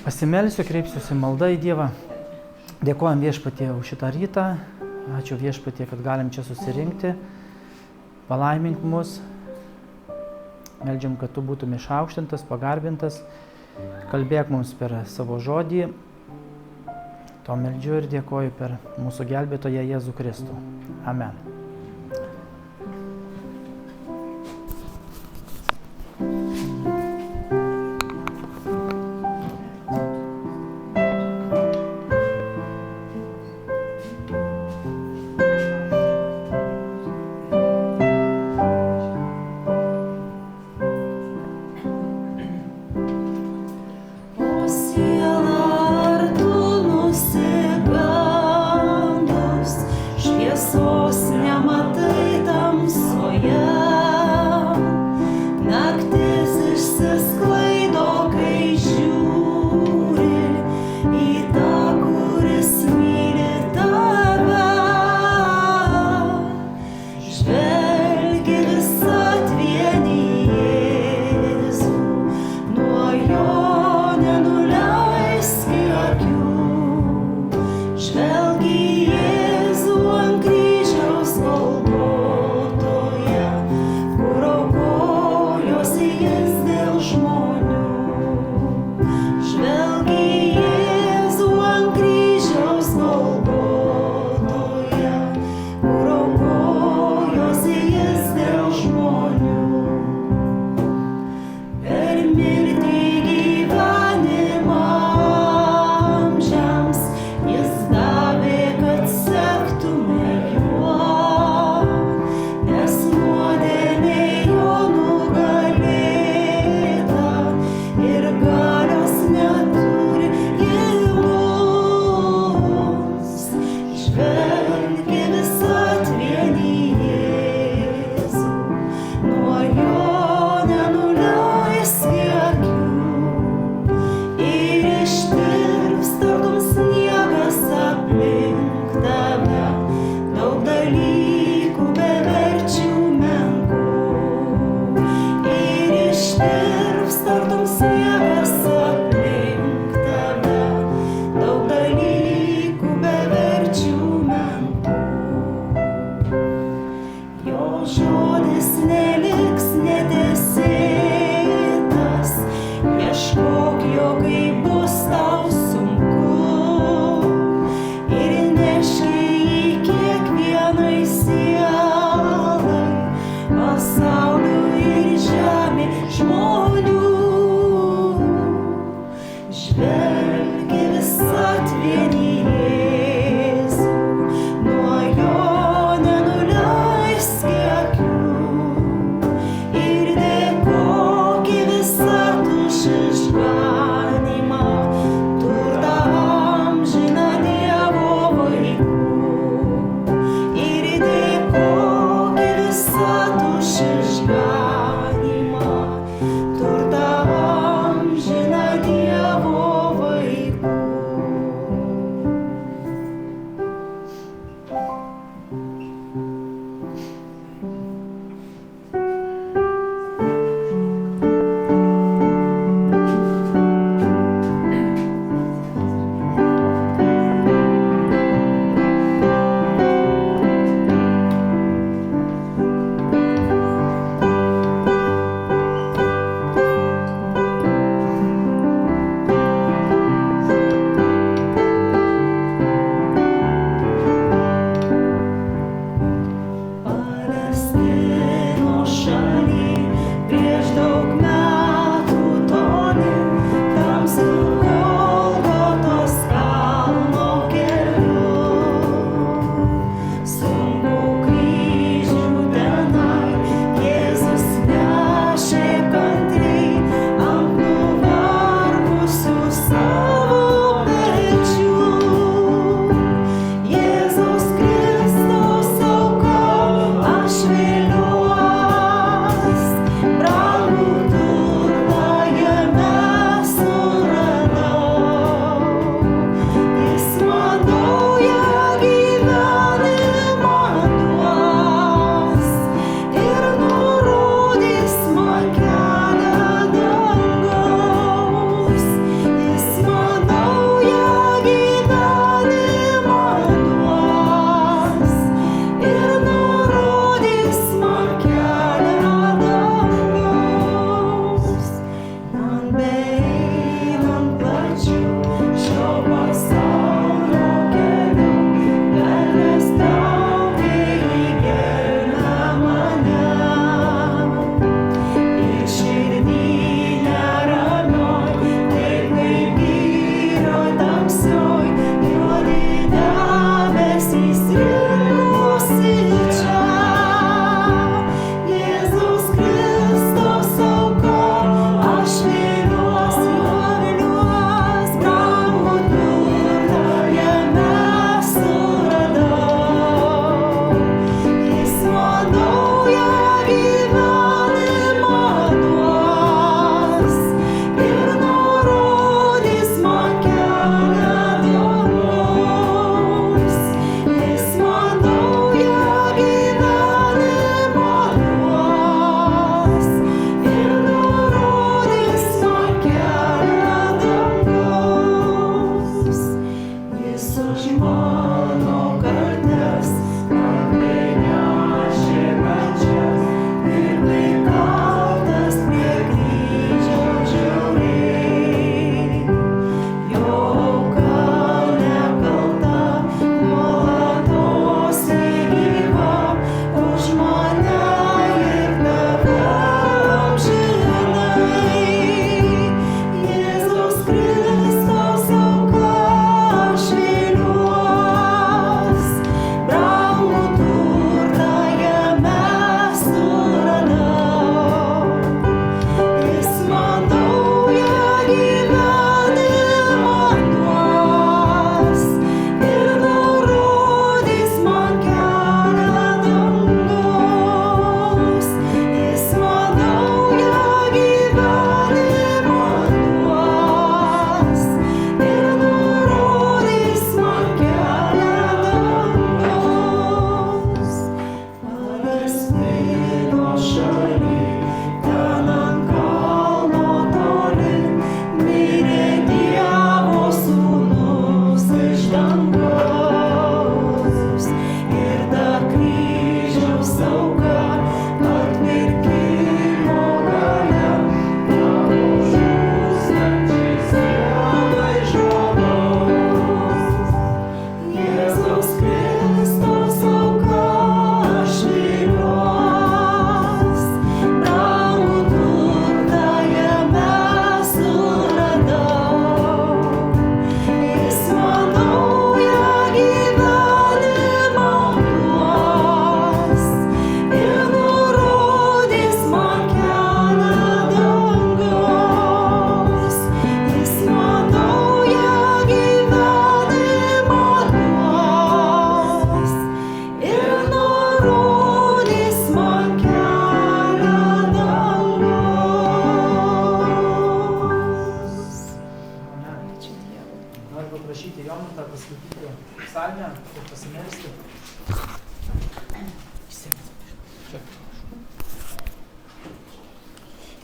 Pasimelsiu, kreipsiuosi malda į Dievą. Dėkojam Viešpatie už šitą rytą. Ačiū Viešpatie, kad galim čia susirinkti. Palaimink mus. Meldžiam, kad tu būtum išaukštintas, pagarbintas. Kalbėk mums per savo žodį. To meldžiu ir dėkoju per mūsų gelbėtoją Jėzų Kristų. Amen.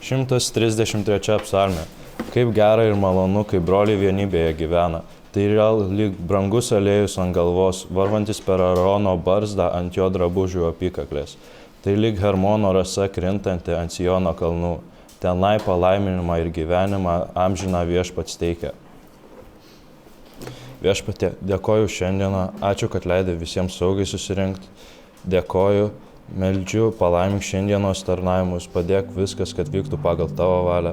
133 psalmė. Kaip gera ir malonu, kai broliai vienybėje gyvena. Tai yra lyg brangus aliejus ant galvos, varvantis per Arono barzdą ant jo drabužių apykaklės. Tai lyg Hermono rasa krintanti ant Siono kalnų. Tenai palaiminimą ir gyvenimą amžiną Viešpats teikia. Viešpatie, dėkoju šiandieną, ačiū, kad leidai visiems saugiai susirinkti. Dėkoju, meldžiu, palaimink šiandienos tarnavimus, padėk viskas, kad vyktų pagal tavo valią.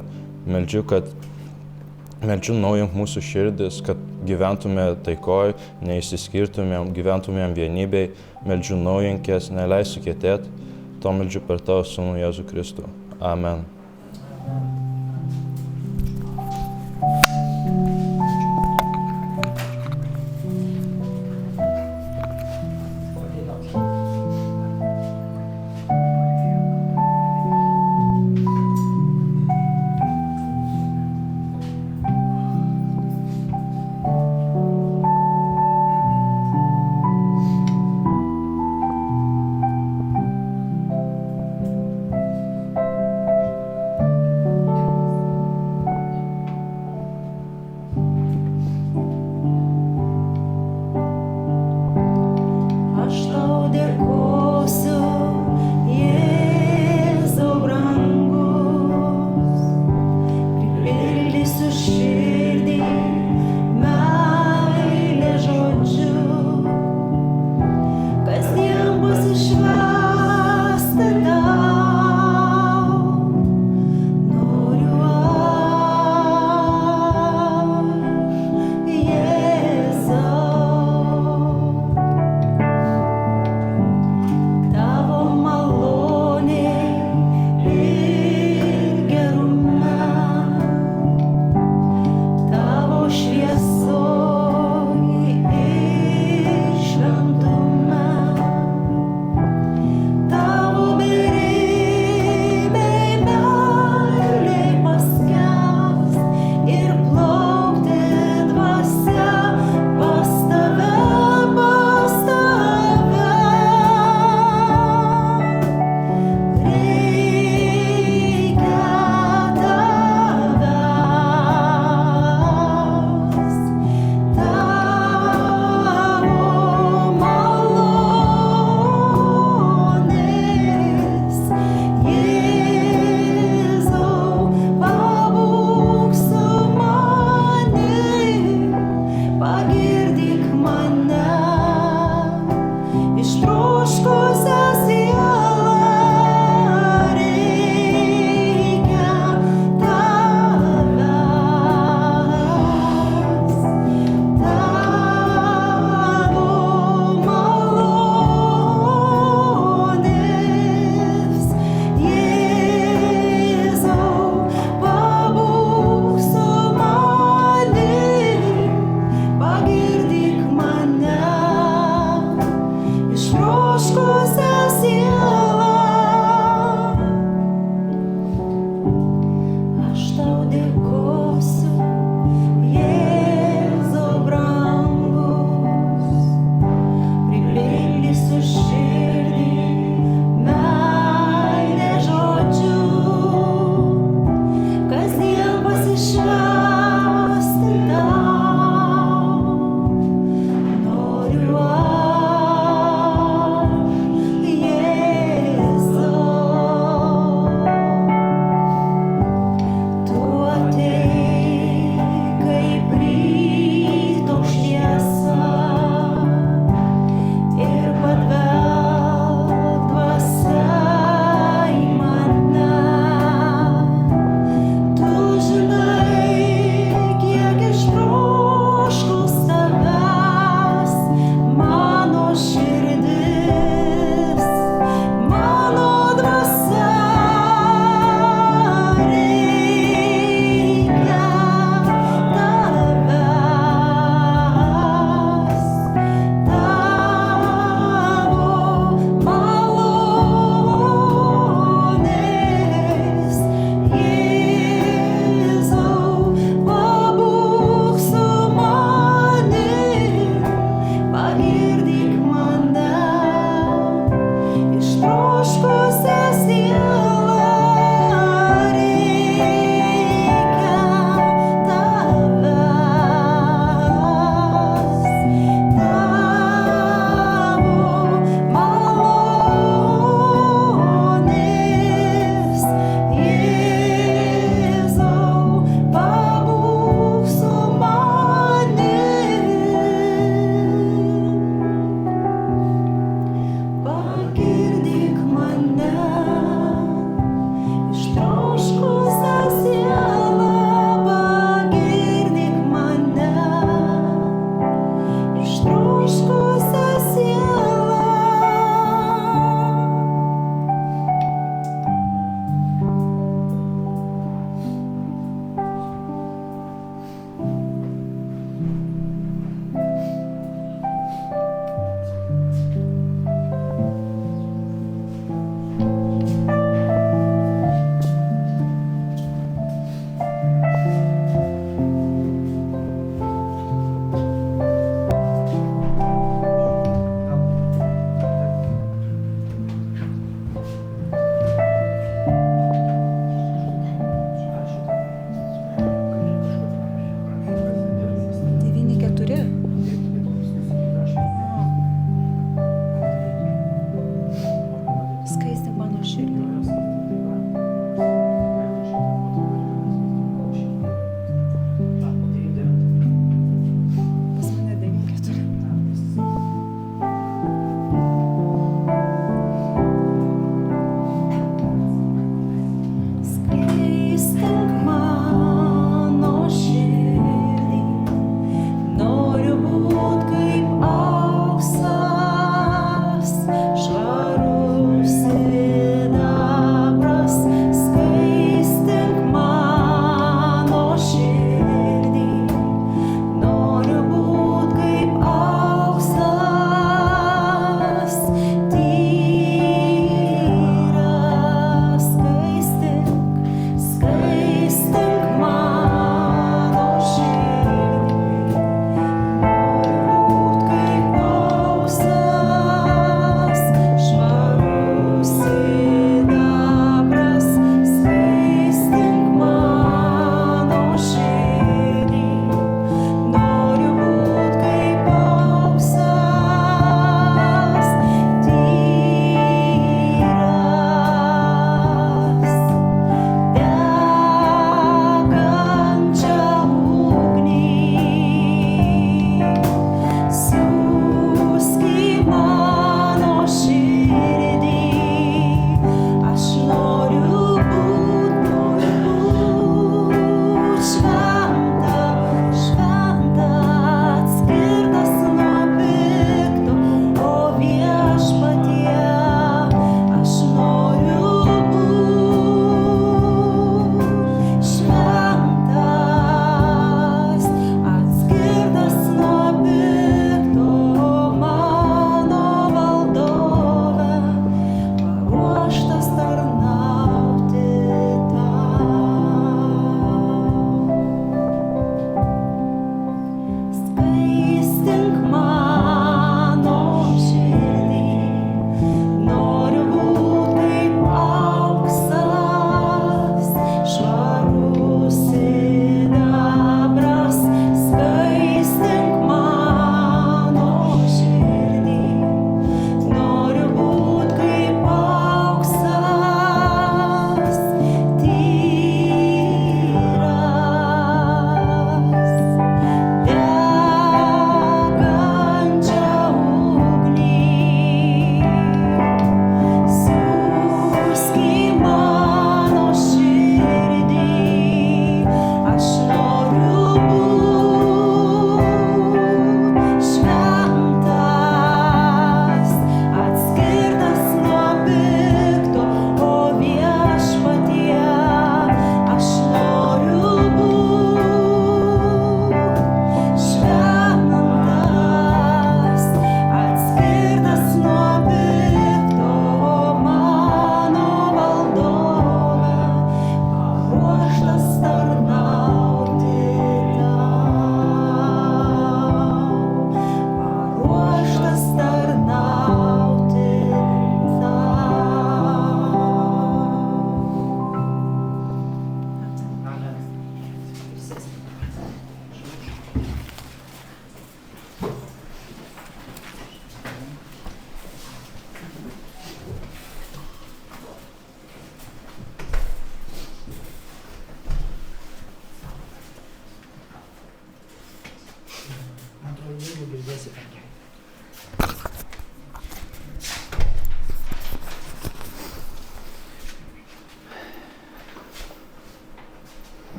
Meldžiu naujink mūsų širdis, kad gyventume taikoj, neįsiskirtumėm, gyventumėm vienybėj. Meldžiu naujinkės, neleis sukietėt. To meldžiu per tavo sūnų Jėzų Kristų. Amen.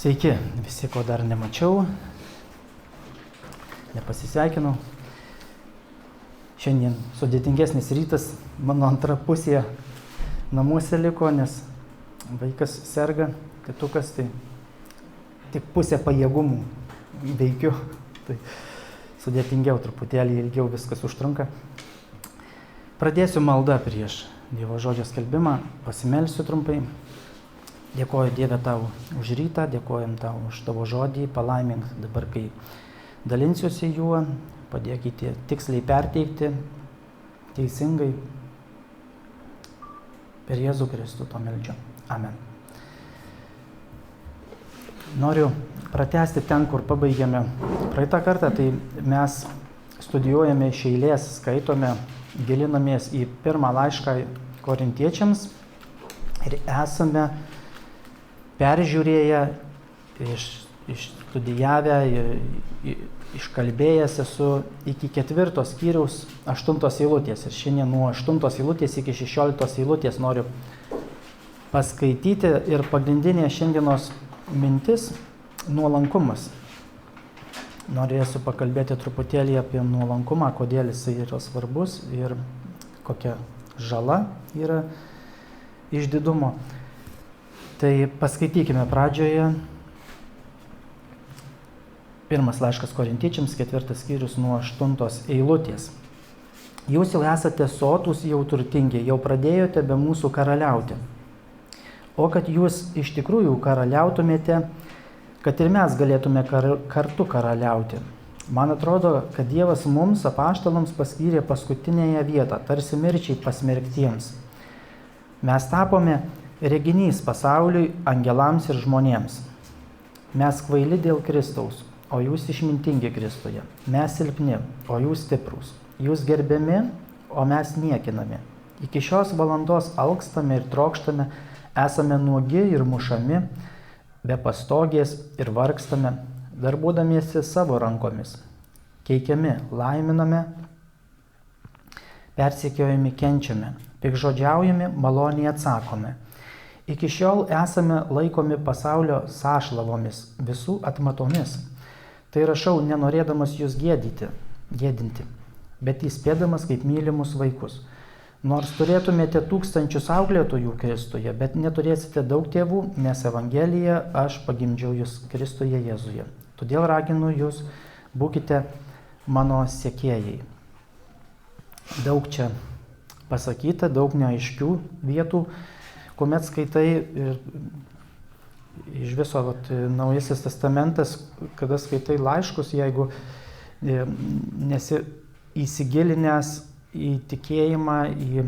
Sveiki, visi, ko dar nemačiau, nepasisveikinau. Šiandien sudėtingesnis rytas, mano antra pusė namuose liko, nes vaikas serga, tėtukas, tai tik pusę pajėgumų veikiu. Tai sudėtingiau, truputėlį ilgiau viskas užtrunka. Pradėsiu maldą prieš Dievo žodžio skelbimą, pasimelsiu trumpai. Dėkoju Dieve tau už rytą, dėkojam tau už tavo žodį, palaimink dabar, kai dalinsiuosi juo, padėkite tiksliai perteikti, teisingai. Per Jėzų Kristų to meldžiu. Amen. Noriu pratęsti ten, kur pabaigėme praeitą kartą, tai mes studijuojame iš eilės, skaitome, gilinamės į pirmą laišką korintiečiams ir esame peržiūrėję, išstudijavę, iškalbėjęs esu iki 4 skyriaus 8 eilutės. Ir šiandien nuo 8 eilutės iki 16 eilutės noriu paskaityti. Ir pagrindinė šiandienos mintis – nuolankumas. Norėsiu pakalbėti truputėlį apie nuolankumą, kodėl jisai yra svarbus ir kokia žala yra išdidumo. Tai paskaitykime pradžioje. Pirmas laiškas korintiečiams, 4 skyrius nuo 8 eilutės. Jūs jau esate sotūs, jau turtingi, jau pradėjote be mūsų karaliauti. O kad jūs iš tikrųjų karaliautumėte, kad ir mes galėtume kartu karaliauti. Man atrodo, kad Dievas mums, apaštalams, paskyrė paskutinėje vietą, tarsi mirčiai pasmerktiems. Mes tapome reginys pasauliui, angelams ir žmonėms. Mes kvaili dėl Kristaus, o jūs išmintingi Kristuje. Mes silpni, o jūs stiprūs. Jūs gerbiami, o mes niekinami. Iki šios valandos alkstame ir trokštame, esame nuogi ir mušami, be pastogės ir vargstame, darbuodamiesi savo rankomis. Keikiami, laiminame, persekiojami, kenčiame, piktžodžiaujami, maloniai atsakome. Iki šiol esame laikomi pasaulio sąšlavomis, visų atmatomis. Tai rašau, nenorėdamas jūs gėdinti, bet įspėdamas kaip mylimus vaikus. Nors turėtumėte tūkstančius auklėtojų Kristuje, bet neturėsite daug tėvų, nes Evangeliją aš pagimdžiau jūs Kristuje Jėzuje. Todėl raginu jūs, būkite mano sekėjai. Daug čia pasakyta, daug neaiškių vietų, kuomet skaitai ir iš viso Naujasis testamentas, kada skaitai laiškus, jeigu nesi įsigilinęs į tikėjimą, į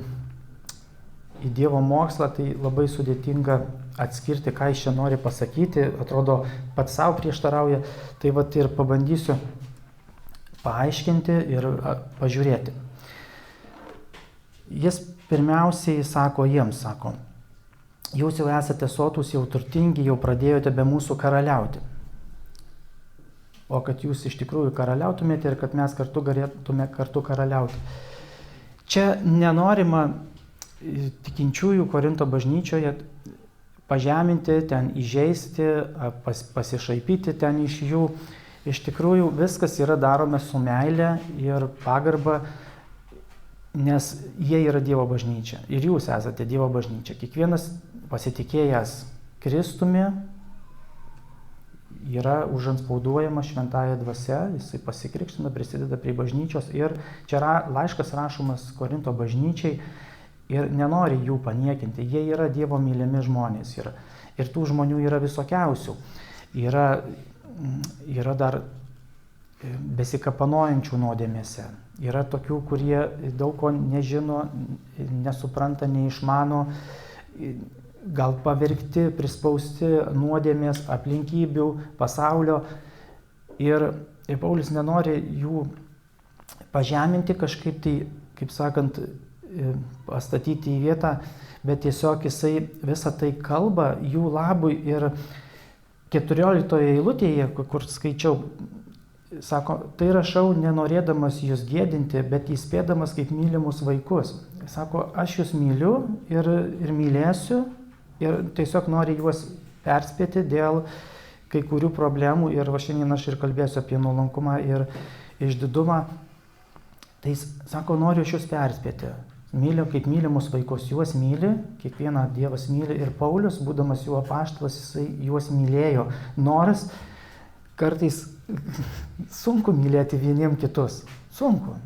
Dievo mokslą, tai labai sudėtinga atskirti, ką jis čia nori pasakyti, atrodo pats savo prieštarauja, tai ir pabandysiu paaiškinti ir pažiūrėti. Jis pirmiausiai sako jiems, jūs jau esate sotūs, jau turtingi, jau pradėjote be mūsų karaliauti. O kad jūs iš tikrųjų karaliautumėte ir kad mes kartu galėtume kartu karaliauti. Čia nenorima tikinčiųjų Korinto bažnyčioje pažeminti, ten įžeisti, pasišaipyti ten iš jų. Iš tikrųjų viskas yra darome su meile ir pagarba, nes jie yra Dievo bažnyčia ir jūs esate Dievo bažnyčia. Kiekvienas pasitikėjęs Kristumi yra užantspauduojamas šventąja dvasia, jisai pasikrikština, prisideda prie bažnyčios ir čia laiškas rašomas Korinto bažnyčiai ir nenori jų paniekinti. Jie yra Dievo mylimi žmonės ir tų žmonių yra visokiausių. Yra dar besikapanojančių nuodėmėse. Yra tokių, kurie daug ko nežino, nesupranta, neišmano, gal pavergti, prispausti nuodėmės, aplinkybių, pasaulio. Ir Paulius nenori jų pažeminti kažkaip tai, kaip sakant, pastatyti į vietą, bet tiesiog jisai visą tai kalba jų labui. Ir 14 eilutėje, kur skaičiau, sako, tai rašau nenorėdamas jūs gėdinti, bet įspėdamas kaip mylimus vaikus. Sako, aš jūs myliu ir mylėsiu ir tiesiog nori juos perspėti dėl kai kurių problemų ir va šiandien aš ir kalbėsiu apie nuolankumą ir išdidumą. Tai jis sako, noriu aš jūs perspėti. Myliu kaip mylimus vaikus, juos myli, kiekvieną Dievas myli ir Paulius, būdamas jų apaštalas, jisai juos mylėjo. Nors kartais sunku mylėti vieniem kitus. Sunku,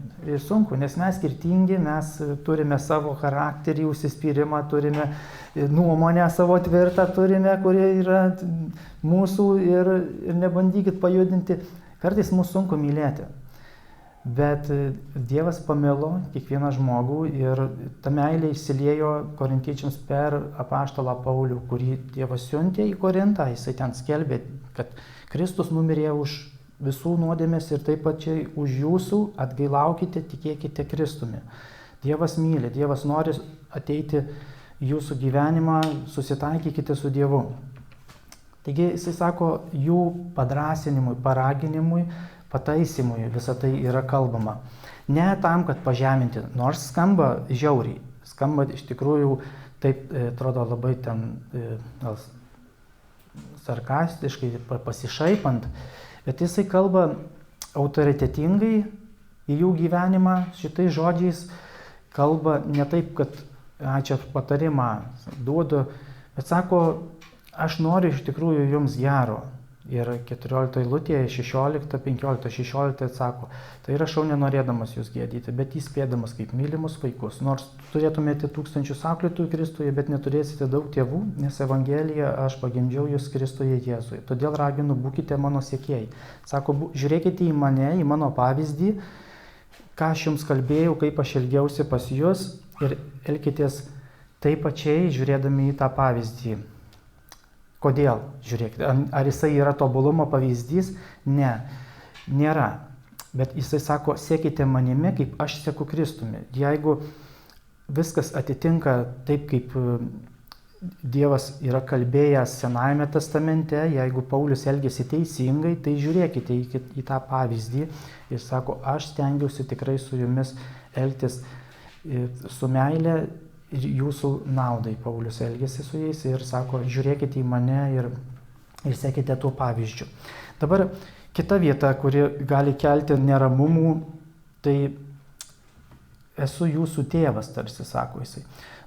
nes mes skirtingi, mes turime savo charakterį, užsispyrimą, turime nuomonę savo tvirtą, turime, kurie yra mūsų ir nebandykit pajudinti. Kartais mūsų sunku mylėti. Bet Dievas pamilo kiekvieną žmogų ir ta meilė išsiliejo korintiečiams per apaštalą Paulių, kurį Dievas siuntė į Korintą. Jisai ten skelbė, kad Kristus numirė už visų nuodėmės ir taip pačiai už jūsų, atgailaukite, tikėkite Kristumi. Dievas myli, Dievas nori ateiti į jūsų gyvenimą, susitaikykite su Dievu. Taigi jisai sako, jų padrąsinimui, paraginimui, pataisimui visą tai yra kalbama. Ne tam, kad pažeminti, nors skamba žiauriai, skamba iš tikrųjų taip, atrodo labai ten sarkastiškai, pasišaipant, bet jisai kalba autoritetingai į jų gyvenimą, šitais žodžiais kalba ne taip, kad čia patarimą duodu, bet sako, aš noriu iš tikrųjų jums gero. Ir 14 eilutėje 15-16 sako, tai rašau nenorėdamas jūs gėdyti, bet įspėdamas kaip mylimus vaikus. Nors turėtumėte tūkstančius auklėtojų Kristuje, bet neturėsite daug tėvų, nes Evangeliją aš pagimdžiau jūs Kristuje Jėzuje. Todėl raginu, būkite mano sekėjai. Sako, žiūrėkite į mane, į mano pavyzdį, ką aš jums kalbėjau, kaip aš elgiausi pas jūs ir elkitės taip pačiai, žiūrėdami į tą pavyzdį. Kodėl? Žiūrėkite, ar jisai yra tobulumo pavyzdys? Ne, nėra. Bet jisai sako, sekite manimi, kaip aš seku Kristumi. Jeigu viskas atitinka taip, kaip Dievas yra kalbėjęs Senajame testamente, jeigu Paulius elgėsi teisingai, tai žiūrėkite į tą pavyzdį. Ir sako, aš stengiausi tikrai su jumis elgtis su meile, ir jūsų naudai. Paulius elgėsi su jais ir sako, žiūrėkite į mane ir sekite tuo pavyzdžiu. Dabar kita vieta, kuri gali kelti neramumų, tai esu jūsų tėvas, tarsi sako jisai.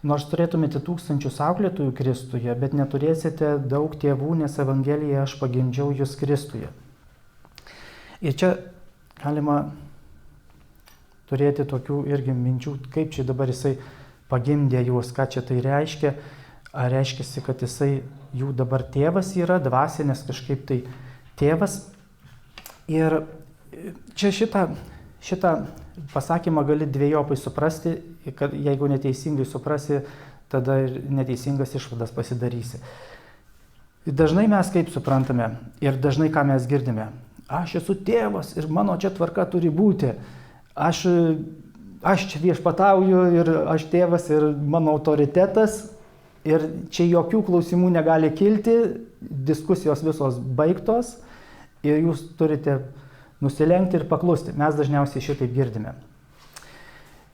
Nors turėtumėte tūkstančius auklėtojų Kristuje, bet neturėsite daug tėvų, nes Evangeliją aš pagimdžiau jūs Kristuje. Ir čia galima turėti tokių irgi minčių, kaip čia dabar jisai pagimdė juos, ką čia tai reiškia, ar reiškiasi, kad jisai jų dabar tėvas yra, dvasinės kažkaip tai tėvas. Ir čia šitą pasakymą gali dvejopai suprasti, kad jeigu neteisingai suprasi, tada ir neteisingas išvadas pasidarysi. Dažnai mes kaip suprantame ir dažnai ką mes girdime, aš esu tėvas ir mano čia tvarka turi būti, aš čia viešpatauju ir aš tėvas ir mano autoritetas ir čia jokių klausimų negali kilti, diskusijos visos baigtos ir jūs turite nusilenkti ir paklusti. Mes dažniausiai šitaip girdime.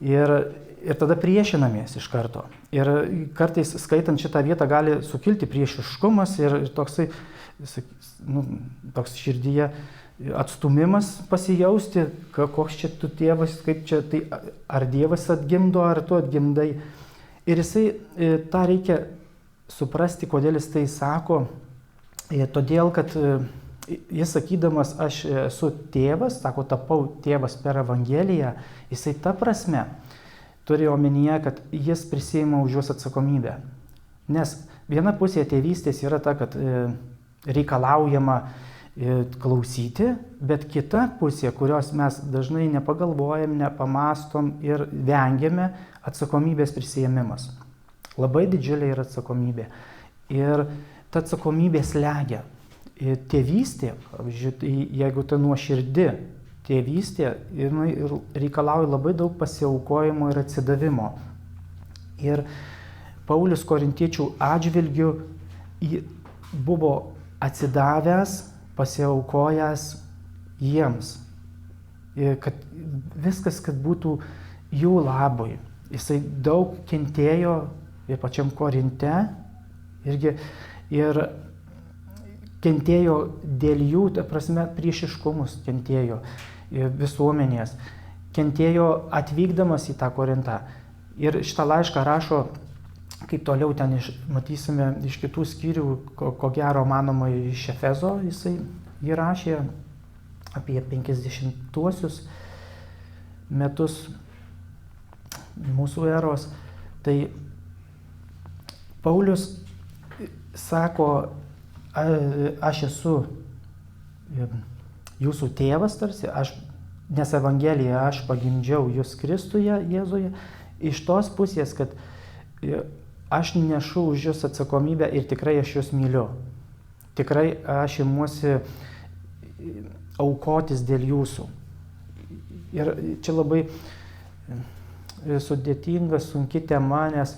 Ir tada priešinamės iš karto. Ir kartais skaitant šitą vietą gali sukilti priešiškumas ir toksai, toks širdyje atstumimas pasijausti, koks čia tu tėvas, kaip čia, tai ar Dievas atgimdo, ar tu atgimdai. Ir jisai tą reikia suprasti, kodėl jis tai sako, todėl, kad jis sakydamas, aš esu tėvas, sako, tapau tėvas per Evangeliją, jisai ta prasme turi omenyje, kad jis prisiima už juos atsakomybę. Nes viena pusė tėvystės yra ta, kad reikalaujama klausyti, bet kita pusė, kurios mes dažnai nepagalvojam, nepamastom ir vengiame, atsakomybės prisiėmimas. Labai didžiulė yra atsakomybė. Ir ta atsakomybė slegia. Tėvystė, jeigu ta nuoširdi tėvystė, reikalauja labai daug pasiaukojimo ir atsidavimo. Ir Paulius korintiečių atžvilgiu buvo atsidavęs, pasiaukojęs jiems, kad viskas, kad būtų jų labui. Jisai daug kentėjo ir pačiam Korinte irgi, ir kentėjo dėl jų, ta prasme, priešiškumus kentėjo visuomenės, kentėjo atvykdamas į tą Korintą. Ir šitą laišką rašo, kaip toliau ten matysime iš kitų skyrių, ko gero manoma iš Efezo, jisai jį rašė apie 50-uosius metus mūsų eros. Tai Paulius sako, aš esu jūsų tėvas tarsi, nes Evangelija aš pagimdžiau jūs Kristuje, Jėzuje, iš tos pusės, kad aš nešu už jūs atsakomybę ir tikrai aš jūs myliu. Tikrai aš imuosi aukotis dėl jūsų. Ir čia labai sudėtinga, sunki tema, nes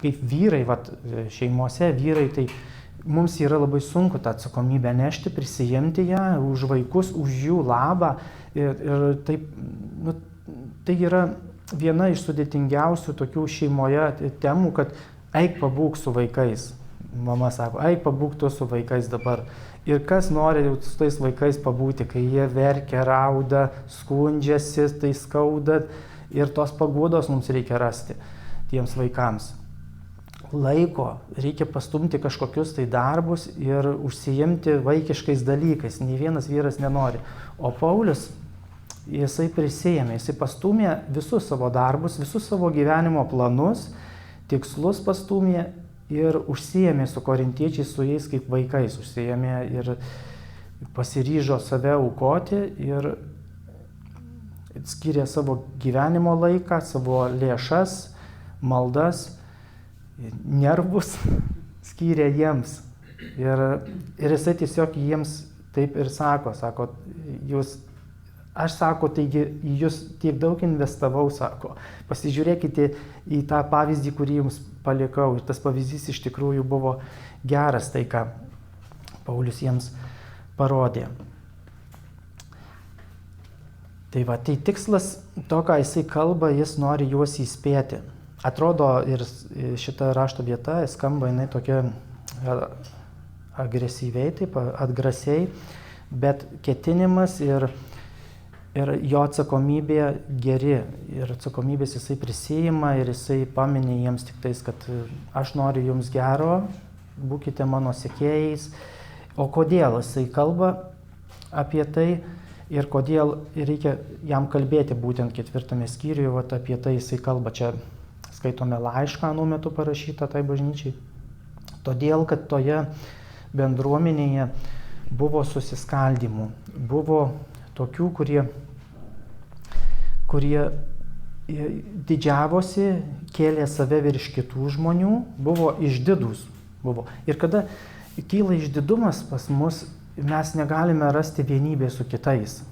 kaip vyrai, šeimose vyrai, tai mums yra labai sunku tą atsakomybę nešti, prisijimti ją už vaikus, už jų labą. Ir taip, tai yra viena iš sudėtingiausių tokių šeimoje temų, kad eik pabūk su vaikais. Mama sako, eik pabūk tu su vaikais dabar. Ir kas nori su tais vaikais pabūti, kai jie verkia, rauda, skundžiasi, tai skauda. Ir tos paguodos mums reikia rasti tiems vaikams. Laiko, reikia pastumti kažkokius tai darbus ir užsiimti vaikiškais dalykais. Nei vienas vyras nenori. O Paulius, jisai prisijėmė, jisai pastumė visus savo darbus, visus savo gyvenimo planus, tikslus pastumė ir užsiėmė su korintiečiais, su jais kaip vaikais. Užsiėmė ir pasiryžo save aukoti ir skyrė savo gyvenimo laiką, savo lėšas, maldas, nervus skyrė jiems. Ir jisai tiesiog jiems taip ir sako, aš sako, taigi jūs tiek daug investavau, sako, pasižiūrėkite į tą pavyzdį, kurį jums palikau. Ir tas pavyzdys iš tikrųjų buvo geras, tai ką Paulius jiems parodė. Tai tikslas to, ką jisai kalba, jis nori juos įspėti. Atrodo, ir šita rašto vieta skamba jinai tokia agresyviai, taip atgrasiai, bet ketinimas ir jo atsakomybė geri. Ir atsakomybės jisai prisijima ir jisai paminė jiems tik tais, kad aš noriu jums gero, būkite mano sekėjais. O kodėl jisai kalba apie tai ir kodėl reikia jam kalbėti būtent 4 skyriuje, apie tai jisai kalba. Čia skaitome laišką anuo metu parašytą tai bažnyčiai. Todėl, kad toje bendruomenėje buvo susiskaldymų. Buvo tokių, kurie didžiavosi, kėlė save virš kitų žmonių, buvo išdidūs. Ir kada kyla išdidumas pas mus, mes negalime rasti vienybę su kitais.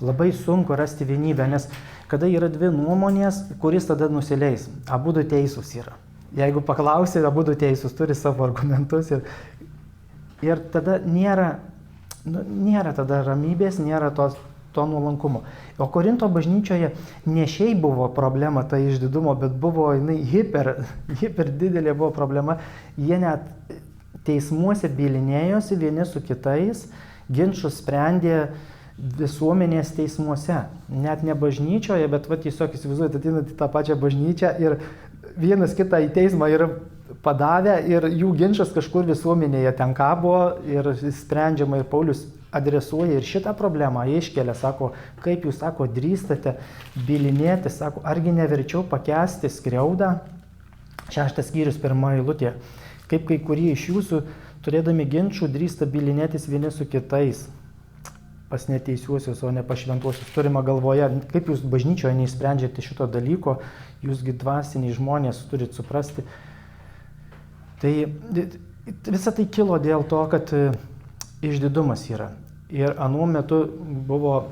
Labai sunku rasti vienybę, nes kada yra dvi nuomonės, kuris tada nusileis. Abudu teisūs yra. Jeigu paklausi, abudu teisūs, turi savo argumentus ir tada nėra tada ramybės, nėra to nuolankumo. O Korinto bažnyčioje ne šiaip buvo problema ta išdidumo, bet buvo jinai hiper didelė buvo problema. Jie net teismuose bylinėjosi vieni su kitais, ginčus sprendė visuomenės teismuose. Net ne bažnyčioje, bet tiesiog įsivaizduojate, ateinat į tą pačią bažnyčią ir vienas kitą į teismą yra padavę ir jų ginčas kažkur visuomenėje ten kabo ir sprendžiama ir Paulius adresuoja ir šitą problemą iškelia, sako, kaip jūs, sako, drįstate bylinėti, sako, argi neverčiau pakęsti skriaudą. 6 skyrius 1 eilutė. Kaip kai kurie iš jūsų, turėdami ginčų, drįsta bylinėtis vieni su kitais. Pas neteisiuosius, o ne pas šventuosius. Turima galvoje, kaip jūs bažnyčioje neįsprendžiate šito dalyko, jūsgi dvasiniai žmonės turit suprasti. Tai visa tai kilo dėl to, kad išdidumas yra. Ir anuo metu buvo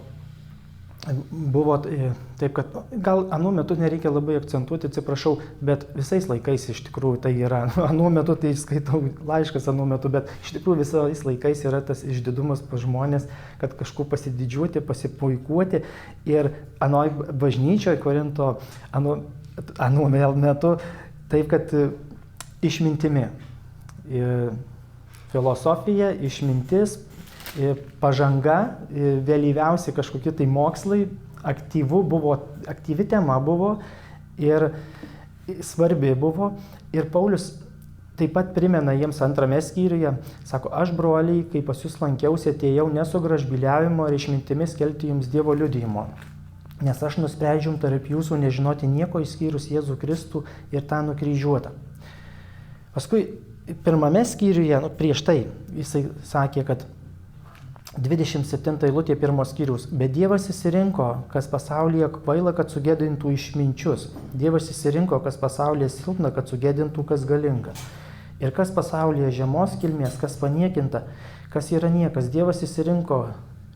taip, kad gal anuo metu nereikia labai akcentuoti, atsiprašau, bet visais laikais iš tikrųjų tai yra. Anuo metu tai skaitau laiškas anuo metu, bet iš tikrųjų visais laikais yra tas išdidumas pas žmonės, kad kažkuo pasididžiuoti, pasipuikuoti. Ir anoj bažnyčioje Korinto anuo metu taip, kad išmintimi. filosofija, išmintis, pažanga, vėlyviausi kažkokie tai mokslai, aktyvi tema buvo ir svarbi buvo. Ir Paulius taip pat primena jiems 2 skyriuje, sako, aš broliai, kai pas jūs lankiausi, atėjau ne su gražbyliavimo ir išmintimis skelbti jums Dievo liudijimo, nes aš nusprendžiau tarp jūsų nežinoti nieko išskyrus Jėzų Kristų ir tą nukryžiuotą. Paskui 1 skyriuje, prieš tai, jisai sakė, kad 27 eilutė 1 skyriaus, bet Dievas įsirinko, kas pasaulyje kvaila, kad sugėdintų išminčius. Dievas įsirinko, kas pasaulyje silpna, kad sugėdintų, kas galinga. Ir kas pasaulyje žemos kilmės, kas paniekinta, kas yra niekas. Dievas įsirinko,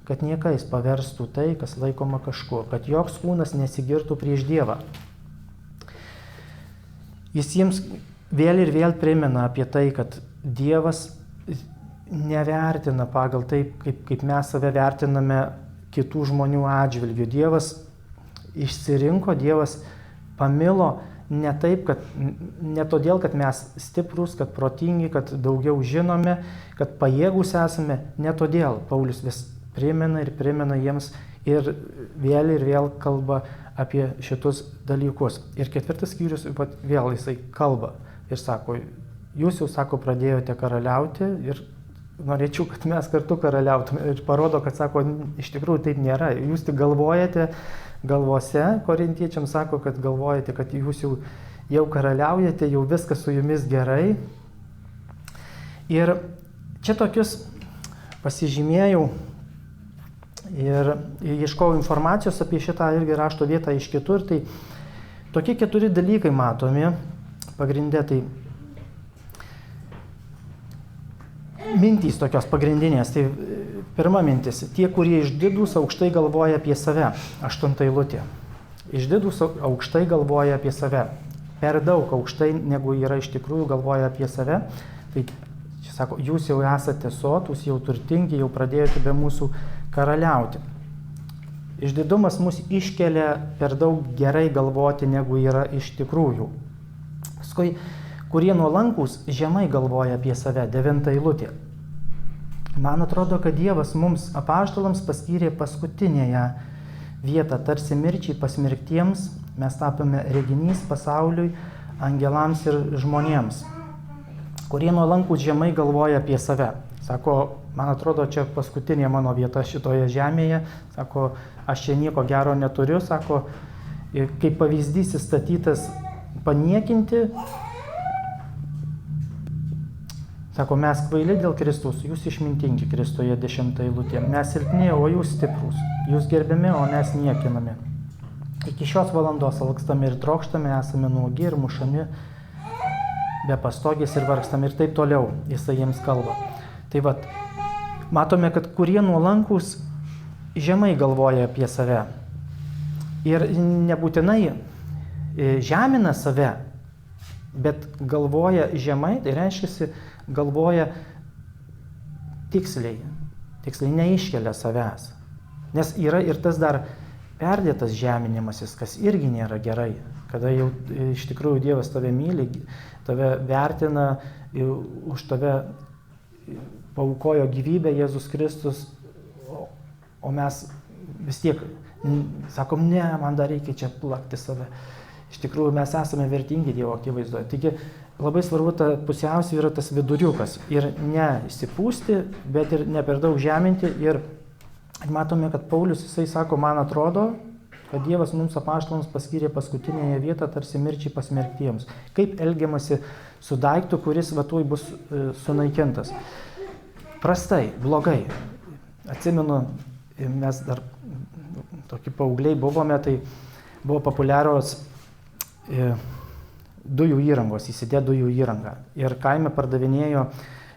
kad niekais paverstų tai, kas laikoma kažkuo, kad joks kūnas nesigirtų prieš Dievą. Jis jiems vėl ir vėl primena apie tai, kad Dievas nevertina pagal taip, kaip mes save vertiname kitų žmonių atžvilgių. Dievas išsirinko, Dievas pamilo ne taip, ne todėl, kad mes stiprus, kad protingi, kad daugiau žinome, kad pajėgus esame, ne todėl. Paulius vis primena ir primena jiems ir vėl kalba apie šitus dalykus. Ir 4 skyrius vėl jisai kalba ir sako, jūs jau, sako, pradėjote karaliauti ir norėčiau, kad mes kartu karaliautume. Ir parodo, kad, sako, iš tikrųjų taip nėra. Jūs tik galvojate galvose, korintiečiams sako, kad galvojate, kad jūs jau karaliaujate, jau viskas su jumis gerai. Ir čia tokius pasižymėjau ir ieškojau informacijos apie šitą irgi rašto vietą iš kitur. Tai tokie 4 dalykai matomi pagrindė. Tai mintys tokios pagrindinės. Tai pirma mintis. Tie, kurie išdidūs, aukštai galvoja apie save. 8 eilutė. Išdidūs aukštai galvoja apie save. Per daug aukštai, negu yra iš tikrųjų, galvoja apie save. Tai čia sako, jūs jau esate sotus, jau turtingi, jau pradėjote be mūsų karaliauti. Išdidumas mus iškelia per daug gerai galvoti, negu yra iš tikrųjų. Paskui, kurie nuolankus, žemai galvoja apie save. 9 eilutė. Man atrodo, kad Dievas mums apaštalams paskyrė paskutinėje vietą, tarsi mirčiai pasmerktiems, mes tapome reginys pasauliui, angelams ir žmonėms. Kurie nuolankus žemai galvoja apie save. Sako, man atrodo, čia paskutinė mano vieta šitoje žemėje. Sako, aš čia nieko gero neturiu. Sako, kaip pavyzdys įstatytas paniekinti. Sako, mes kvaili dėl Kristaus, jūs išmintingi Kristuje 10 eilutė. Mes silpni, o jūs stiprūs. Jūs gerbiami, o mes niekinami. Iki šios valandos alkstame ir trokštame, esame nuogi ir mušami, be pastogės ir vargstame ir taip toliau. Jisai jiems kalba. Tai vat, matome, kad kurie nuolankus žemai galvoja apie save. Ir nebūtinai žemina save, bet galvoja žemai, tai reiškia, galvoja tiksliai neiškelia savęs. Nes yra ir tas dar perdėtas žeminimasis, kas irgi nėra gerai. Kada jau iš tikrųjų Dievas tave myli, tave vertina, už tave paaukojo gyvybę Jėzus Kristus, o mes vis tiek sakom, ne, man dar reikia čia plakti save. Iš tikrųjų mes esame vertingi Dievo akivaizdoje. Taigi labai svarbu ta pusiausvyra, tas viduriukas. Ir ne įsipūsti, bet ir ne per daug žeminti. Ir matome, kad Paulius, jisai sako, man atrodo, kad Dievas mums apaštalams paskyrė paskutinėje vietą, tarsi mirčiai pasmerktiems. Kaip elgiamasi su daiktu, kuris tuoj bus sunaikintas. Prastai, blogai. Atsimenu, mes dar tokie paaugliai buvome, tai buvo populiarios dujų įrangos, įsidė dujų įrangą. Ir kaime pardavinėjo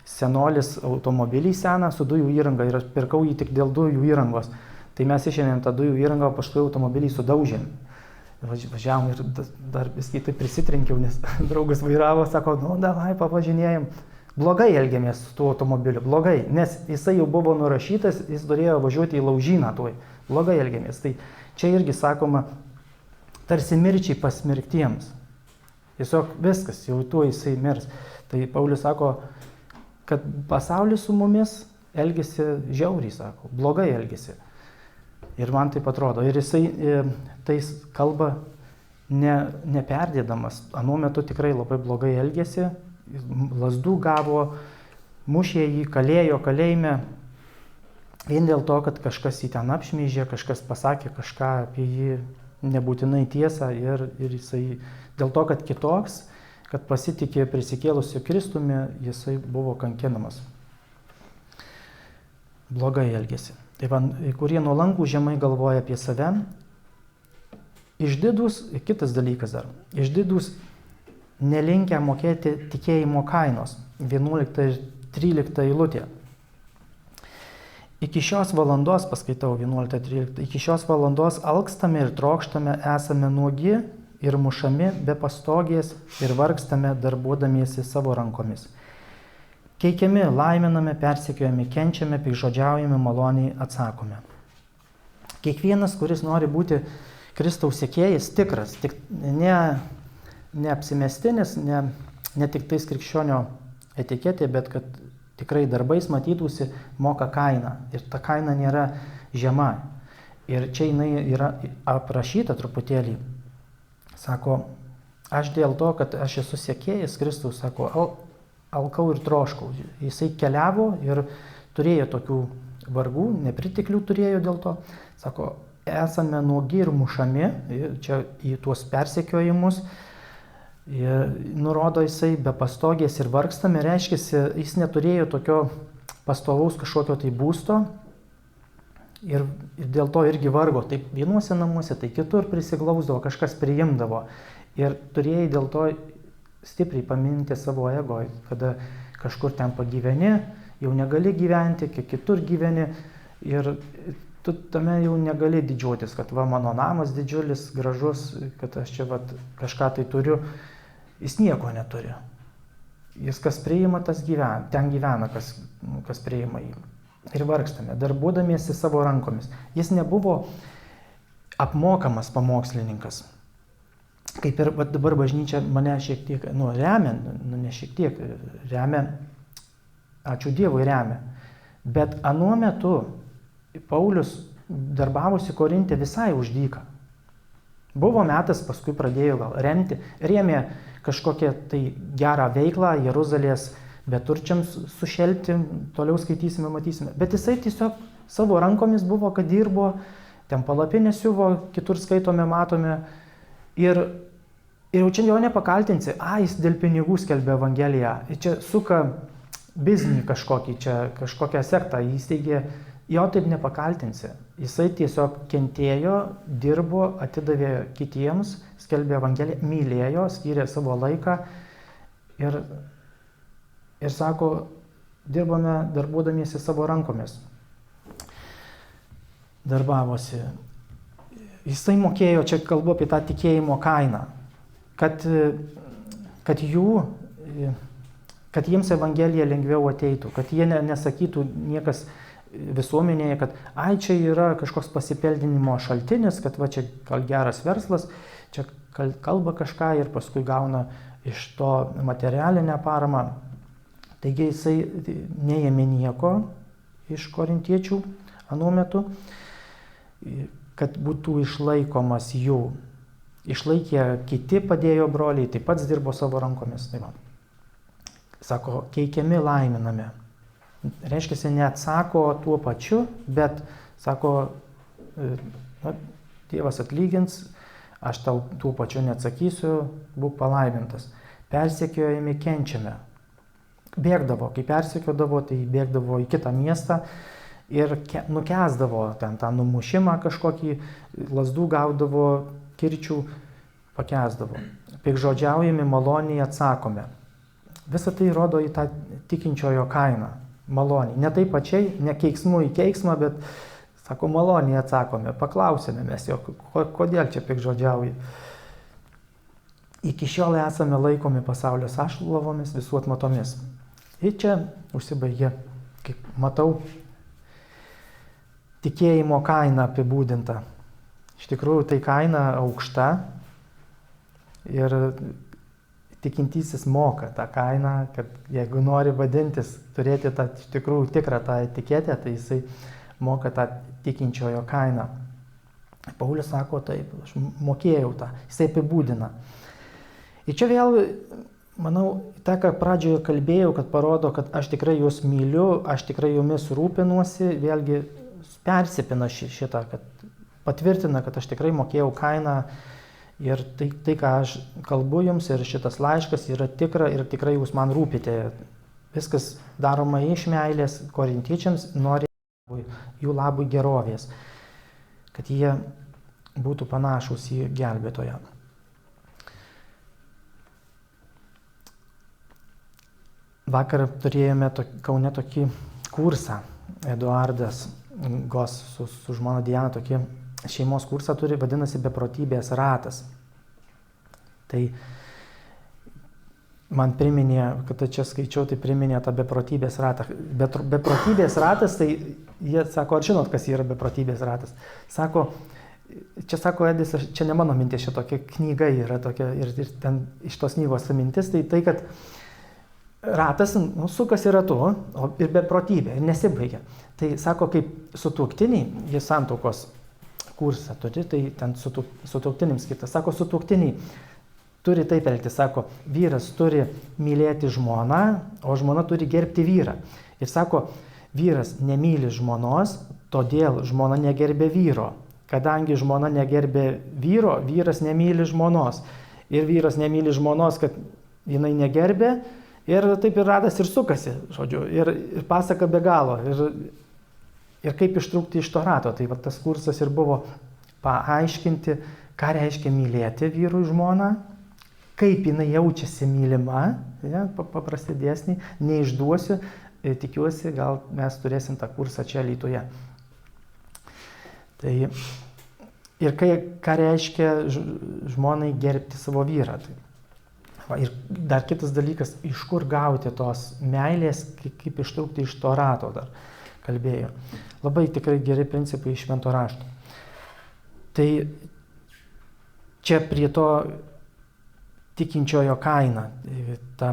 senolis automobilį seną su dujų įranga ir aš pirkau jį tik dėl dujų įrangos. Tai mes išėmėm tą dujų įrangą, paskui automobilį sudaužėm. Važiavom ir dar viskį tai prisitrenkiau, nes draugas vairavo, sako, nu davai, pavažinėjom. Blogai elgėmės su tuo automobiliu, blogai, nes jisai jau buvo nurašytas, jis turėjo važiuoti į laužyną tuoj. Blogai elgėmės. Tai čia irgi sakoma, tarsi mirčiai pasmerktiems. Tiesiog viskas, jau tuo jisai mirs. Tai Paulius sako, kad pasaulis su mumis elgesi žiauriai, sako, blogai elgesi. Ir man taip atrodo. Ir jisai tai kalba neperdėdamas. Anuo metu tikrai labai blogai elgėsi, lazdų gavo, mušė jį, kalėjo kalėjime, vien dėl to, kad kažkas jį ten apšmeižė, kažkas pasakė kažką apie jį, nebūtinai tiesą, ir jisai dėl to, kad kitoks, kad pasitikė prisikėlusiu Kristumi, jisai buvo kankinamas. Blogai elgėsi. Tai man, kurie nuolankų žemai galvoja apie save, išdidūs, kitas dalykas dar, išdidūs nelinkę mokėti tikėjimo kainos, 11 ir 13 eilutė. Iki šios valandos, paskaitau 11-13, iki šios valandos alkstame ir trokštame, esame nuogi ir mušami be pastogės ir vargstame darbuodamiesi savo rankomis. Keikiami, laiminame, persekiojami, kenčiame, piktžodžiaujame, maloniai atsakome. Kiekvienas, kuris nori būti Kristaus sekėjas, tikras, tik ne apsimestinis, ne tik tais krikščionio etiketė, bet kad tikrai darbais matytųsi, moka kainą. Ir ta kaina nėra žema. Ir čia jinai yra aprašyta truputėlį. Sako, aš dėl to, kad aš esu sekėjas Kristaus, sako, alkau ir troškau. Jisai keliavo ir turėjo tokių vargų, nepriteklių turėjo dėl to. Sako, esame nuogi ir mušami, čia į tuos persekiojimus. Nurodo jisai be pastogės ir vargstame, reiškia, jis neturėjo tokio pastovaus kažkokio tai būsto ir dėl to irgi vargo. Taip vienuose namuose, tai kitur prisiglausdavo, kažkas priimdavo. Ir turėjai dėl to stipriai paminti savo ego, kada kažkur ten pagyveni, jau negali gyventi, kiek kitur gyveni ir tu tame jau negali didžiuotis, kad va mano namas didžiulis, gražus, kad aš čia va kažką tai turiu. Jis nieko neturi. Jis kas priima, tas gyvena, ten gyvena, kas priima jį. Ir vargstame, darbuodamiesi savo rankomis. Jis nebuvo apmokamas pamokslininkas. Kaip ir dabar bažnyčia mane šiek tiek, remia, ne šiek tiek, remia, ačiū Dievui remia. Bet anuo metu Paulius darbavosi Korinte visai už dyką. Buvo metas, paskui pradėjo gal remti, rėmė kažkokią tai gerą veiklą Jeruzalės beturčiams sušelpti, toliau skaitysime, matysime. Bet jisai tiesiog savo rankomis buvo, kad dirbo, ten palapinę siuvo, kitur skaitome, matome. Ir jau čia jo nepakaltinsi, jis dėl pinigų skelbia Evangeliją. Čia suka biznį kažkokį, čia kažkokią sektą įsteigė, jo taip nepakaltinsi. Jisai tiesiog kentėjo, dirbo, atidavė kitiems, skelbė Evangeliją, mylėjo, skyrė savo laiką ir sako, dirbame darbuodamiesi savo rankomis. Darbavosi. Jisai mokėjo, čia kalbu apie tą tikėjimo kainą, kad jiems Evangelija lengviau ateitų, kad jie nesakytų niekas visuomenėje, kad čia yra kažkoks pasipelninimo šaltinis, kad va čia geras verslas, čia kalba kažką ir paskui gauna iš to materialinę paramą. Taigi jisai neėmė nieko iš korintiečių anuo metu, kad būtų išlaikomas jų. Išlaikė kiti, padėjo broliai, taip pat dirbo savo rankomis. Tai sako, keikiami, laiminame. Reiškia, neatsako tuo pačiu, bet sako, Dievas atlygins, aš tau tuo pačiu neatsakysiu, būk palaimintas. Persekiojami, kenčiame. Bėgdavo, kai persekiodavo, tai bėgdavo į kitą miestą ir nukęsdavo ten tą numušimą kažkokį, lazdų gaudavo, kirčių pakęsdavo. Piktžodžiaujami, maloniai atsakome. Visą tai rodo į tą tikinčiojo kainą. Maloniai. Ne taip pačiai, ne keiksmu į keiksmą, bet, sako, maloniai atsakome. Paklausėme mes jo, kodėl čia piktžodžiauji. Iki šiol esame laikomi pasaulio sąšlovomis, visų atmatomis. Ir čia užsibaigė, kaip matau, tikėjimo kaina apibūdinta. Iš tikrųjų, tai kaina aukšta ir tikintysis moka tą kainą, kad jeigu nori vadintis, turėti tą iš tikrųjų tikrą tą etiketę, tai jisai moka tą tikinčiojo kainą. Paulius sako, taip, aš mokėjau tą, jisai apibūdina. Ir čia vėl, manau, tą, ką pradžioje kalbėjau, kad parodo, kad aš tikrai jūs myliu, aš tikrai jumis rūpinuosi, vėlgi persipina šitą, kad patvirtina, kad aš tikrai mokėjau kainą ir tai, ką aš kalbu jums ir šitas laiškas yra tikra ir tikrai jūs man rūpite. Viskas daroma iš meilės korintiečiams, nori jų labui gerovės, kad jie būtų panašus į gelbėtoją. Vakar turėjome Kaune tokį kursą, Eduardas Gos su žmona Diana tokį šeimos kursą turi, vadinasi Beprotybės ratas. Tai man priminė, kad čia skaičiau, tai priminė tą beprotybės ratą. Beprotybės ratas, tai jie sako, ar žinot, kas yra beprotybės ratas? Sako, čia sako Edis, čia ne mano mintis, čia tokia knyga yra tokia ir ten iš tos knygos mintis, tai kad ratas sukasi ratu ir beprotybė, ir nesibaigia. Tai sako, kaip sutuoktiniai, jie santuokos kursą turi, tai ten sutuoktinims skirtas. Sako, sutuoktiniai turi taip elgtis, sako, vyras turi mylėti žmoną, o žmona turi gerbti vyrą. Ir sako, vyras nemyli žmonos, todėl žmona negerbė vyro. Kadangi žmona negerbė vyro, vyras nemyli žmonos. Ir vyras nemyli žmonos, kad jinai negerbė. Ir taip ir ratas ir sukasi, žodžiu, ir pasaka be galo. Ir kaip ištrūkti iš to rato. Tai va, tas kursas ir buvo paaiškinti, ką reiškia mylėti vyrų žmoną, kaip jinai jaučiasi mylima, ja, paprasti dėsniai, neišduosiu, tikiuosi, gal mes turėsim tą kursą čia Alytuje. Tai, ir ką reiškia žmonai gerbti savo vyrą. Tai, ir dar kitas dalykas, iš kur gauti tos meilės, kaip ištrūkti iš to rato dar kalbėjo. Labai tikrai geri principai iš Švento rašto. Tai čia prie to tikinčiojo kaina, ta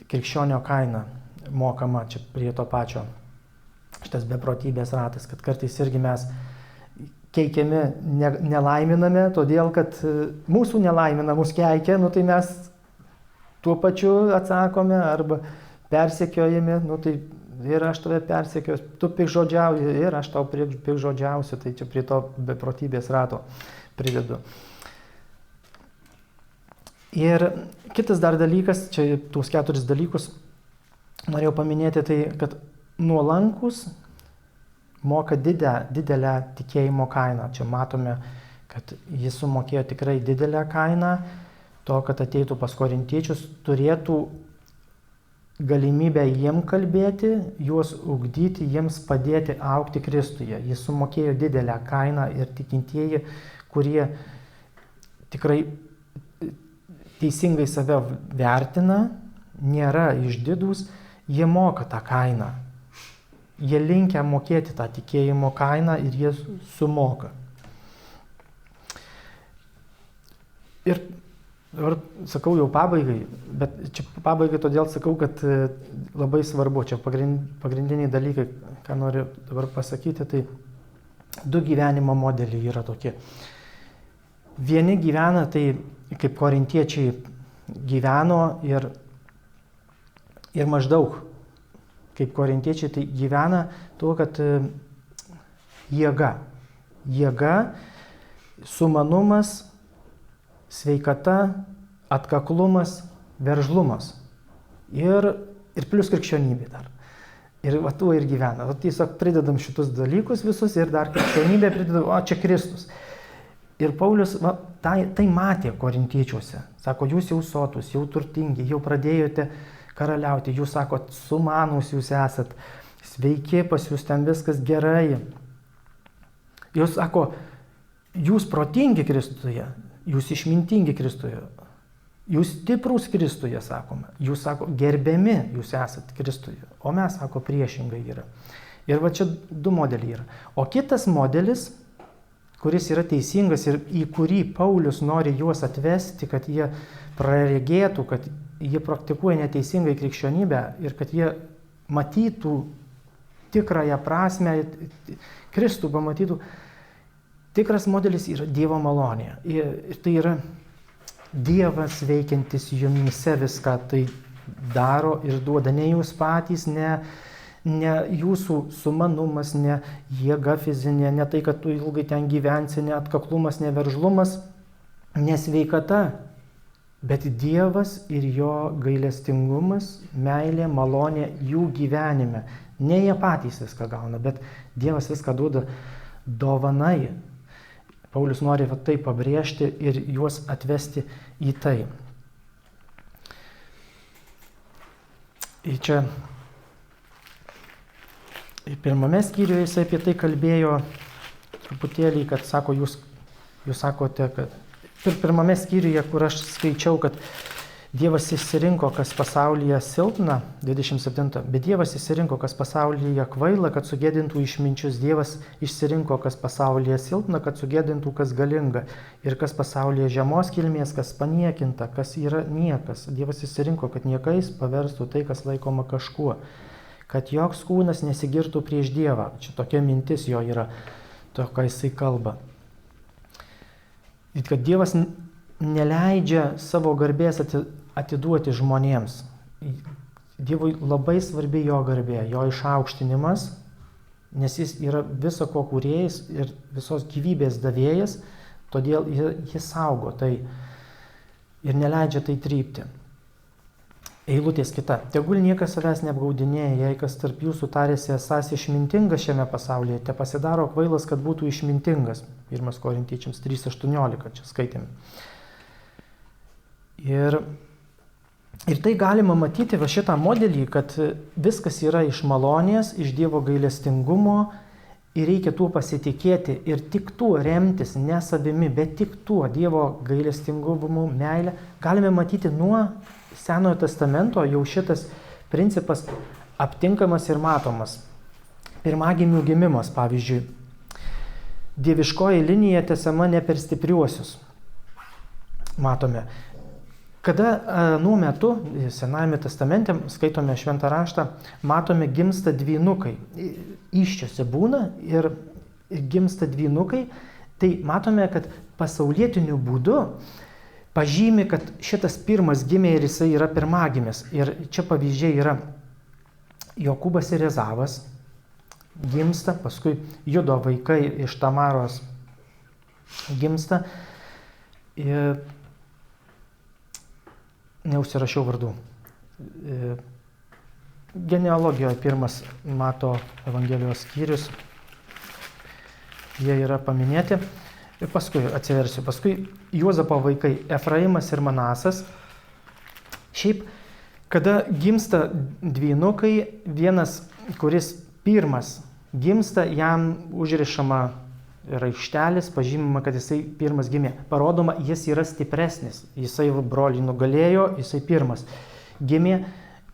krikščionio kaina mokama čia prie to pačio. Šitas beprotybės ratas, kad kartais irgi mes keikiami, nelaiminame, todėl kad mūsų nelaimina, mus keikia, tai mes tuo pačiu atsakome arba persekiojami, tai ir aš tave persekiosiu, tu piktžodžiauji ir aš tau piktžodžiausiu, tai čia prie to beprotybės rato pridedu. Ir kitas dar dalykas, čia tuos 4 dalykus norėjau paminėti, tai kad nuolankus moka didelę tikėjimo kainą. Čia matome, kad jis sumokėjo tikrai didelę kainą, to, kad ateitų pas korintiečius, turėtų galimybę jiem kalbėti, juos ugdyti, jiems padėti augti Kristuje. Jis sumokėjo didelę kainą ir tikintieji, kurie tikrai teisingai save vertina, nėra išdidūs, jie moka tą kainą. Jie linkę mokėti tą tikėjimo kainą ir jie sumoka. Ir dabar sakau jau pabaigai, bet čia pabaigai todėl sakau, kad labai svarbu, čia pagrindiniai dalykai, ką noriu dabar pasakyti, tai 2 gyvenimo modeliai yra tokie. Vieni gyvena tai, kaip korintiečiai gyveno ir maždaug, kaip korintiečiai tai gyvena tuo, kad jėga, sumanumas, sveikata, atkaklumas, veržlumas ir plius krikščionybė dar. Ir va tuo ir gyvena. O tiesiog pridedam šitus dalykus visus ir dar krikščionybė pridedam, o čia Kristus. Ir Paulius tai matė korintiečiuose. Sako, jūs jau sotus, jau turtingi, jau pradėjote karaliauti, jūs sakot, sumanūs jūs esat, sveiki, pas jūs ten viskas gerai. Jūs sako, jūs protingi Kristuje, jūs išmintingi Kristuje, jūs stiprūs Kristuje, sakome. Jūs, sako, gerbiami jūs esat Kristuje, o mes, sako, priešingai yra. Ir va čia 2 modeliai yra. O kitas modelis, kuris yra teisingas ir į kurį Paulius nori juos atvesti, kad jie praregėtų, kad jie praktikuoja neteisingai krikščionybę ir kad jie matytų tikrąją prasme, Kristų pamatytų. Tikras modelis yra Dievo malonė. Ir tai yra Dievas veikiantis jumyse viską tai daro ir duoda. Ne jūs patys, ne jūsų sumanumas, ne jėga fizinė, ne tai, kad tu ilgai ten gyvensi, ne atkaklumas, ne veržlumas, ne sveikata, bet Dievas ir jo gailestingumas, meilė, malonė jų gyvenime. Ne jie patys viską gauna, bet Dievas viską duoda dovanai. Paulius nori tai pabrėžti ir juos atvesti į tai. Ir čia pirmame skyriuje jisai apie tai kalbėjo truputėlį, kad sako, jūs sakote, kad pirmame skyriuje, kur aš skaičiau, kad Dievas išsirinko, kas pasaulyje silpna, 27, bet Dievas išsirinko, kas pasaulyje kvaila, kad sugėdintų išminčius. Dievas išsirinko, kas pasaulyje silpna, kad sugėdintų, kas galinga. Ir kas pasaulyje žemos kilmės, kas paniekinta, kas yra niekas. Dievas išsirinko, kad niekais paverstų tai, kas laikoma kažkuo. Kad joks kūnas nesigirtų prieš Dievą. Čia tokia mintis jo yra, to, ką jisai kalba. Ir kad Dievas neleidžia savo garbės atiduoti žmonėms. Dievui labai svarbi jo garbė, jo išaukštinimas, nes jis yra viso ko kūrėjas ir visos gyvybės davėjas, todėl jis saugo tai ir neleidžia tai trypti. Eilutės kita. Tegul niekas savęs neapgaudinėja, jei kas tarp jūsų tarėsi esąs išmintingas šiame pasaulyje, te pasidaro kvailas, kad būtų išmintingas. 1 Korintiečiams 3:18 čia skaitėme. Ir tai galima matyti va šitą modelį, kad viskas yra iš malonės, iš Dievo gailestingumo ir reikia tuo pasitikėti ir tik tuo remtis, ne savimi, bet tik tuo Dievo gailestingumu, meilė. Galime matyti nuo Senojo testamento jau šitas principas aptinkamas ir matomas. Pirmagimių gimimas, pavyzdžiui, dieviškoji linija tęsiama ne per stipriuosius. Matome. Kada nuo metu, Senajame testamente, skaitome Šventą raštą, matome gimsta dvynukai. Įsčiose būna ir gimsta dvynukai, tai matome, kad pasaulietiniu būdu pažymi, kad šitas pirmas gimė ir jisai yra pirmagimis. Ir čia pavyzdžiai yra Jokūbas ir Ezavas gimsta, paskui Judo vaikai iš Tamaros gimsta. Ir neužsirašiau vardų. Genealogijoje pirmas Mato Evangelijos skyrius, jie yra paminėti. Ir paskui atsiversiu. Paskui Juozapo vaikai Efraimas ir Manasas. Šiaip, kada gimsta dvynukai, vienas, kuris pirmas gimsta, jam užrišama raištelis, pažymima, kad jisai pirmas gimė. Parodoma, jis yra stipresnis. Jisai brolį nugalėjo, jisai pirmas gimė.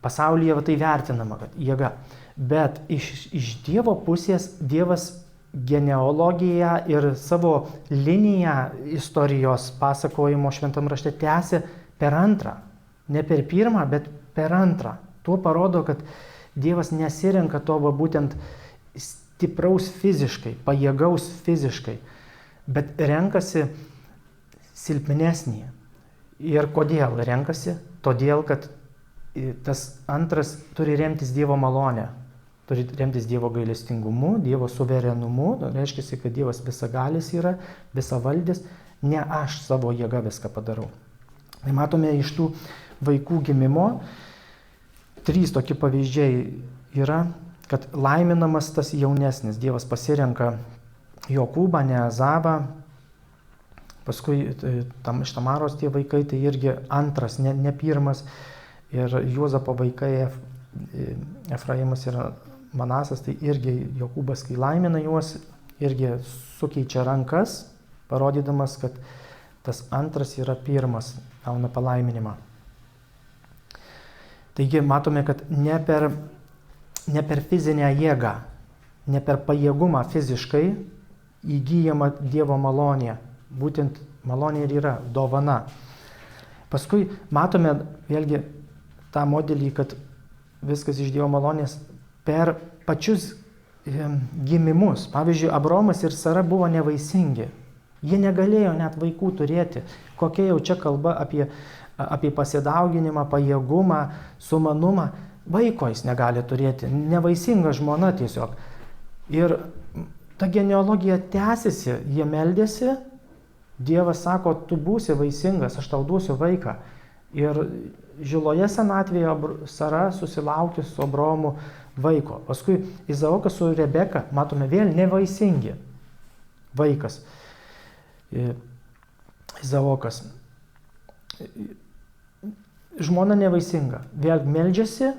Pasaulyje tai vertinama, kad jėga. Bet iš Dievo pusės Dievas genealogiją ir savo liniją istorijos pasakojimo Šventam rašte tęsia per antrą. Ne per pirmą, bet per antrą. Tuo parodo, kad Dievas nesirenka to būtent stipraus fiziškai, pajėgaus fiziškai, bet renkasi silpnesnį. Ir kodėl renkasi? Todėl, kad tas antras turi remtis Dievo malonę, turi remtis Dievo gailestingumu, Dievo suverenumu, reiškia, kad Dievas visagalis yra, visavaldis, ne aš savo jėga viską padarau. Tai matome iš tų vaikų gimimo, 3 tokie pavyzdžiai yra, kad laiminamas tas jaunesnis. Dievas pasirenka Jokūbą, ne Ezavą. Paskui iš Tamaros tie vaikai, tai irgi antras, ne pirmas. Ir Juozapo vaikai Efraimas ir Manasas, tai irgi Jokūbas, kai laimina juos, irgi sukeičia rankas, parodydamas, kad tas antras yra pirmas, gauna palaiminimą. Taigi matome, kad ne per fizinę jėgą, ne per pajėgumą fiziškai įgyjama Dievo malonė. Būtent malonė ir yra dovana. Paskui matome vėlgi tą modelį, kad viskas iš Dievo malonės per pačius gimimus. Pavyzdžiui, Abraomas ir Sara buvo nevaisingi. Jie negalėjo net vaikų turėti. Kokia jau čia kalba apie pasidauginimą, pajėgumą, sumanumą. Vaiko jis negali turėti. Nevaisinga žmona tiesiog. Ir ta genealogija tęsiasi. Jie meldėsi. Dievas sako, tu būsi vaisingas, aš tau duosiu vaiką. Ir žiloje senatvėje Sara susilaukė su Abraomu vaiko. Paskui Izaokas su Rebeka, matome, vėl nevaisingi vaikas. Izaokas. Žmona nevaisinga. Vėl meldžiasi,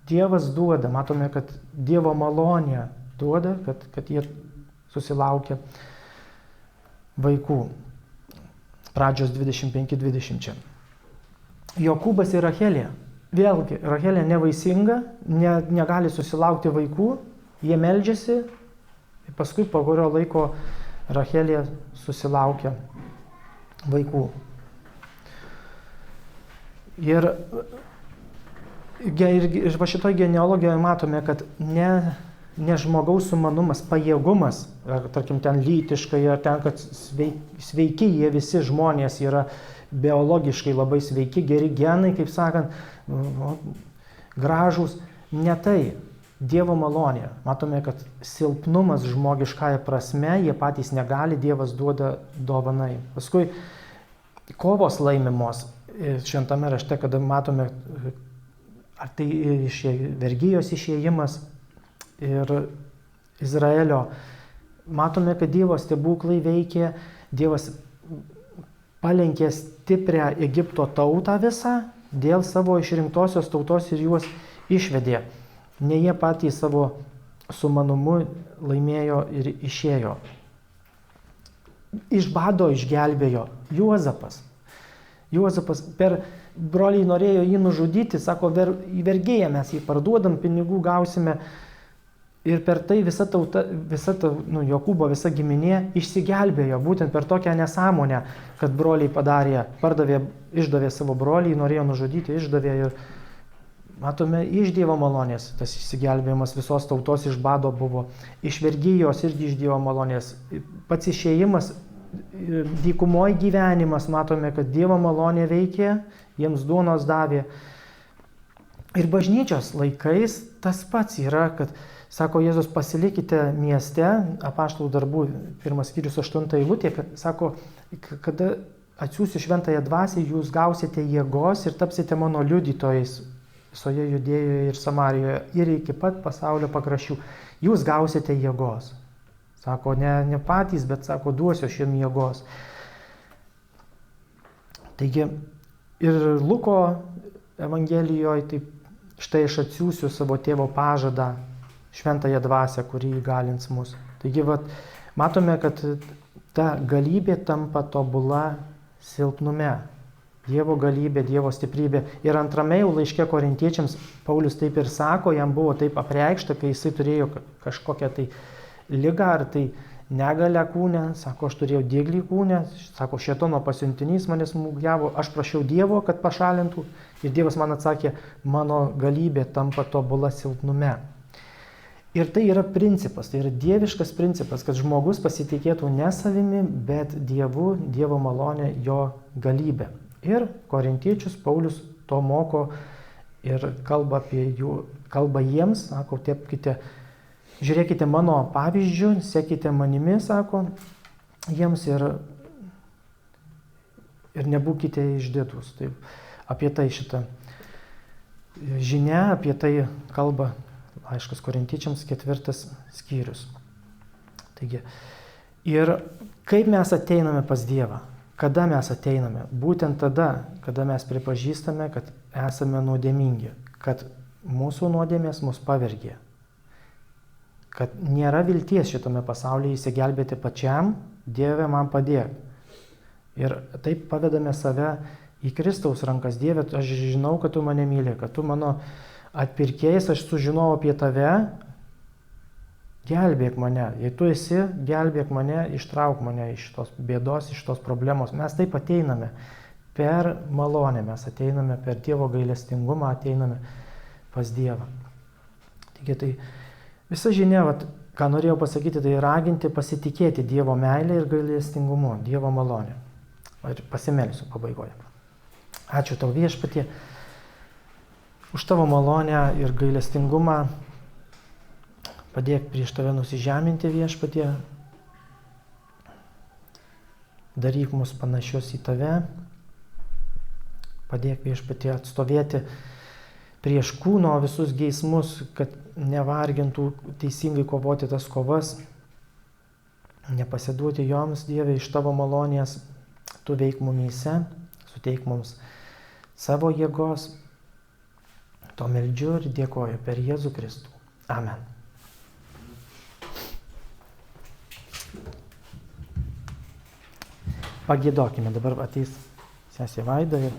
Dievas duoda. Matome, kad Dievo malonė duoda, kad jie susilaukė vaikų. Pradžios 25-20. Jokūbas ir Rachelė. Vėlgi, Rachelė nevaisinga, negali susilaukti vaikų, jie meldžiasi, ir paskui po kurio laiko Rachelė susilaukia vaikų. Ir va šitoj genealogijoje matome, kad ne žmogaus sumanumas, pajėgumas, ar tarkim ten lytiškai, ar ten, kad sveiki jie visi žmonės yra biologiškai labai sveiki, geri genai, kaip sakant, gražūs, ne tai. Dievo malonė. Matome, kad silpnumas žmogiškąja prasme, jie patys negali, Dievas duoda dovanai. Paskui kovos laimimos šventame rašte, kada matome, ar tai vergijos išėjimas ir Izraelio. Matome, kad Dievo stebuklai veikė, Dievas palenkė stiprią Egipto tautą visą dėl savo išrinktosios tautos ir juos išvedė. Ne jie patys savo sumanumu laimėjo ir išėjo. Iš bado išgelbėjo Juozapas. Juozapas broliai norėjo jį nužudyti, sako, į vergėją mes jį parduodam, pinigų gausime. Ir per tai visa tauta, Jokūbo visa giminė išsigelbėjo, būtent per tokią nesąmonę, kad broliai išdavė savo brolį, norėjo nužudyti, išdavė ir matome iš Dievo malonės. Tas išsigelbėjimas visos tautos iš bado buvo, iš vergijos irgi iš Dievo malonės. Pats išėjimas, dykumoje gyvenimas, matome, kad Dievo malonė veikė, jiems duonos davė. Ir bažnyčios laikais tas pats yra, kad sako Jėzus, pasilikite mieste, Apaštalų darbų 1 skyrius 8 eilutė, kad sako, kada atsiųsiu šventąją dvasią, jūs gausite jėgos ir tapsite mano liudytojais visoje Judėjoje ir Samarijoje ir iki pat pasaulio pakraščių. Jūs gausite jėgos. Sako, ne patys, bet sako, duosiu aš jums jėgos. Taigi ir Luko Evangelijoje, taip, štai aš atsiųsiu savo tėvo pažadą, šventąją dvasią, kuri įgalins mus. Taigi, matome, kad ta galybė tampa tobula silpnume. Dievo galybė, Dievo stiprybė. Ir antrame jau laiške Korintiečiams Paulius taip ir sako, jam buvo taip apreikšta, kai jisai turėjo kažkokią tai ligą ar tai negalę kūne. Sako, aš turėjau dieglį kūne. Sako, šėtono pasiuntinys mane smūgiavo. Aš prašiau Dievo, kad pašalintų. Ir Dievas man atsakė, mano galybė tampa tobula silpnume. Ir tai yra principas, tai yra dieviškas principas, kad žmogus pasitikėtų ne savimi, bet Dievu, Dievo malonė, jo galybė. Ir Korintiečius Paulius to moko ir kalba jiems, sako, žiūrėkite mano pavyzdžių, sekite manimi, sako, jiems ir nebūkite išdidūs. Taip, apie tai šitą žinia, apie tai kalba laiškas Korintiečiams 4 skyrius. Taigi, ir kaip mes ateiname pas Dievą? Kada mes ateiname? Būtent tada, kada mes pripažįstame, kad esame nuodėmingi, kad mūsų nuodėmės mus pavergė, kad nėra vilties šitame pasaulyje įsigelbėti pačiam, Dieve man padėk. Ir taip pavedame save į Kristaus rankas. Dieve, aš žinau, kad tu mane myli, kad tu mano atpirkėjas, aš sužinau apie tave Gelbėk mane. Jei tu esi, gelbėk mane, ištrauk mane iš tos bėdos, iš tos problemos. Mes taip ateiname. Per malonę mes ateiname, per Dievo gailestingumą ateiname pas Dievą. Taigi tai visa žinia, ką norėjau pasakyti, tai raginti pasitikėti Dievo meilę ir gailestingumu, Dievo malonę. Ir pasimelsiu pabaigoje. Ačiū tau Viešpatie už tavo malonę ir gailestingumą. Padėk prieš tave nusižeminti Viešpatie. Daryk mus panašius į tave. Padėk Viešpatie atstovėti prieš kūno visus geismus, kad nevargintų teisingai kovoti tas kovas. Nepasiduoti joms, Dieve, iš tavo malonės. Tu veik mumyse, suteik mums savo jėgos. To meldžiu ir dėkoju per Jėzų Kristų. Amen. Pagiedokime, dabar ateis sesė Vaida ir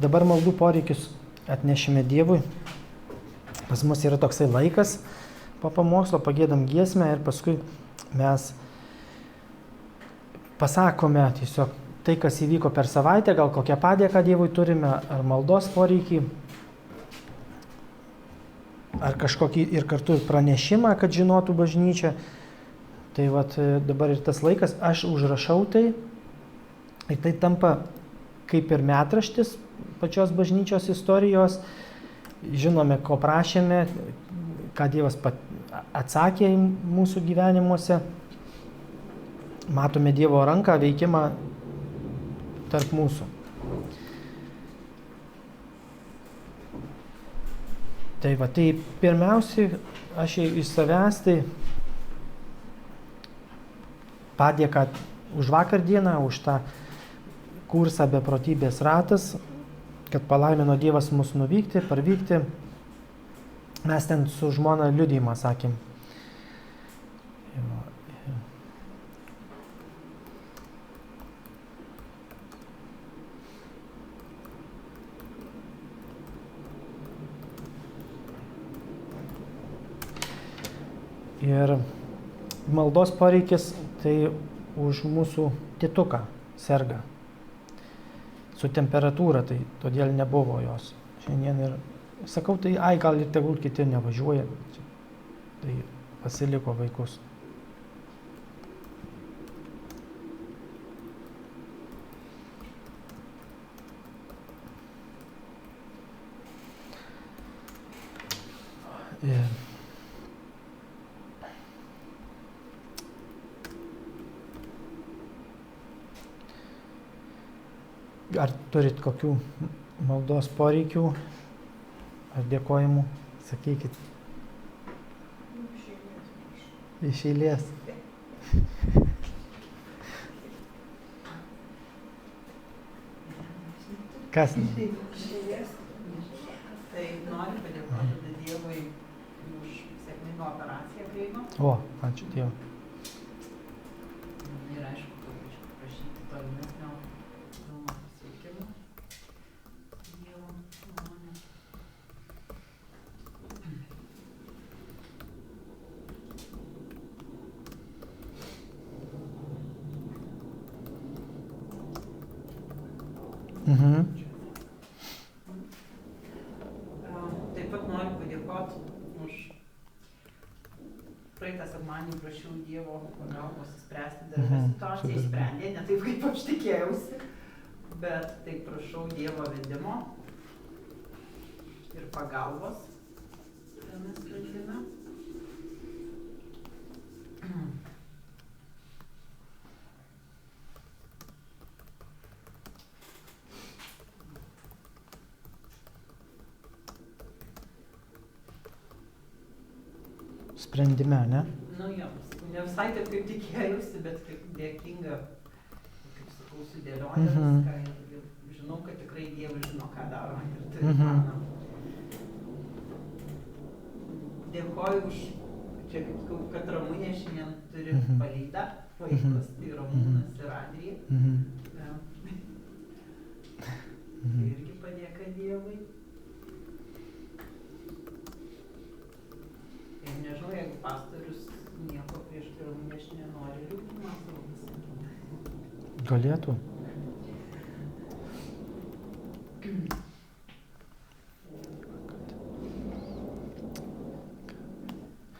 dabar maldų poreikius atnešime Dievui. Pas mus yra toksai laikas po pamokslo, pagėdam giesmę ir paskui mes pasakome tiesiog tai, kas įvyko per savaitę, gal kokią padėką Dievui turime, ar maldos poreikį, ar kažkokį ir kartu pranešimą, kad žinotų bažnyčia. Tai vat dabar ir tas laikas, aš užrašau tai ir tai tampa kaip ir metraštis pačios bažnyčios istorijos. Žinome, ko prašėme, ką Dievas atsakė į mūsų gyvenimuose. Matome Dievo ranką veikimą tarp mūsų. Tai va, tai pirmiausiai aš iš savęs tai padėką už vakar dieną, už tą kursą Beprotybės ratas, kad palaimino Dievas mus nuvykti, parvykti. Mes ten su žmona liudijimą sakėm. Ir maldos poreikis tai už mūsų tėtuką serga. Su temperatūra, tai todėl nebuvo jos. Šiandien ir sakau, tai gal ir tegul kiti nevažiuoja. Tai pasiliko vaikus. Ar turit kokių maldos poreikių ar dėkojimų? Sakykit. Iš eilės. Kas? Iš eilės. Tai noriu padėkoti Dievui už sėkmingą operaciją prieigą. O, ačiū Dievui. Ir aišku, kad prašyti tolimesnio filmo pasiekimų. Dievo malonė. Taip pat noriu padėkoti už praeitą sekmadienį prašiau Dievo pagalbos spręsti darbe situaciją, sprendė, ne taip kaip aš tikėjausi, bet taip prašau Dievo vedimo ir pagalbos tame sprendime. Sprendime, ne? Nu jo, ne visai taip kaip tikėjausi, bet kaip dėkinga, kaip sakau, sudėlioja viską ir žinau, kad tikrai Dievas žino, ką daro ir turi planą. Dėkoju už, čia kaip sakau, kad Ramunė šiandien turi palydą, vaikus, tai Ramūnas ir Adrija. Irgi padėka Dievui. Ir nežinau, jeigu pastorius nieko prieš tai Ramunė nenori liūdimą savo pasakyti. Galėtų.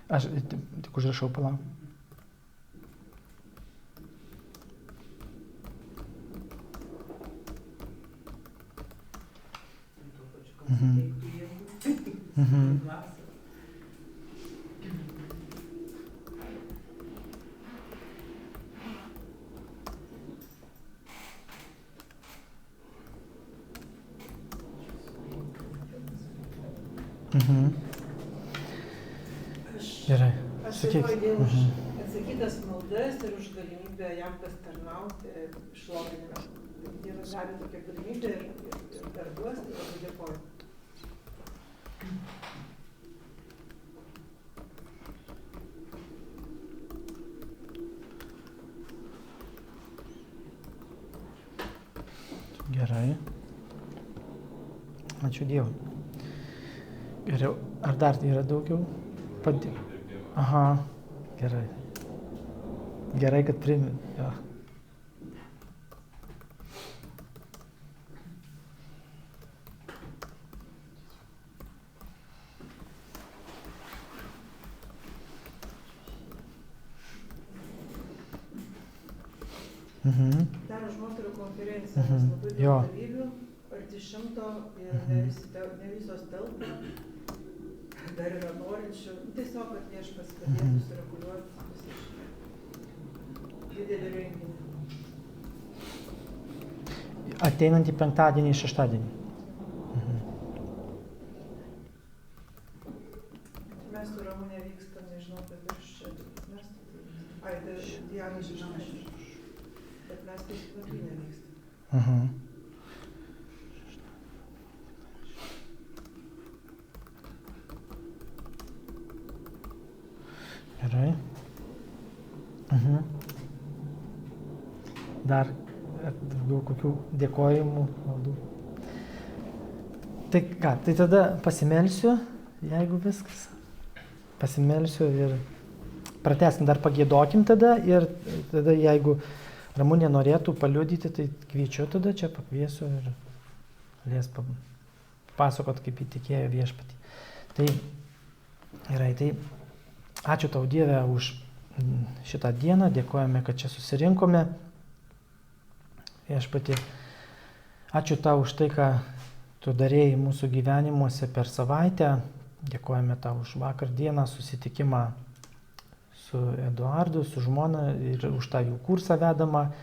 Aš tik užrašau, palauk. Ir tuo pačiu, kad suteiktų jėgų. Dvasią. Gerai. Aš dėkoju už atsakytas maldas ir už galimybę jam pasitarnauti šlovinime. Dievas gali tokią galimybę ir darbuos, tai labai dėkoju. Gerai. Ačiū Dievui. Geriau. Ar dar yra daugiau? Aha, gerai. Gerai, kad primin. Jo. Dar už moterų konferenciją, nes labai daug dalyvių, arti 100 ir ne visos telpa, dar yra norinčių, tiesiog, kad viešpats padėtų sureguliuoti visą šitą didelį renginį. Ateinantį penktadienį, šeštadienį. Mes su Ramūne vykstam, nežinau, bet aš čia, mes, ai, tai Diana žinau, bet mes tai labai nevykstam. Gerai. Dar daugiau kokių dėkojimų, maldų. Tai ką, tai tada pasimelsiu, jeigu viskas. Pasimelsiu ir pratęskim, dar pagiedokim tada ir tada jeigu Ramunė norėtų paliudyti, tai kviečiu tada čia pakviesiu ir galės pasakot, kaip įtikėjo viešpatį. Tai gerai, tai ačiū tau Dieve už šitą dieną, dėkojame, kad čia susirinkome. Viešpatį, ačiū tau už tai, ką tu darėjai mūsų gyvenimuose per savaitę. Dėkojame tau už vakar dieną susitikimą su Eduardu, su žmona ir už tą jų kursą vedamą,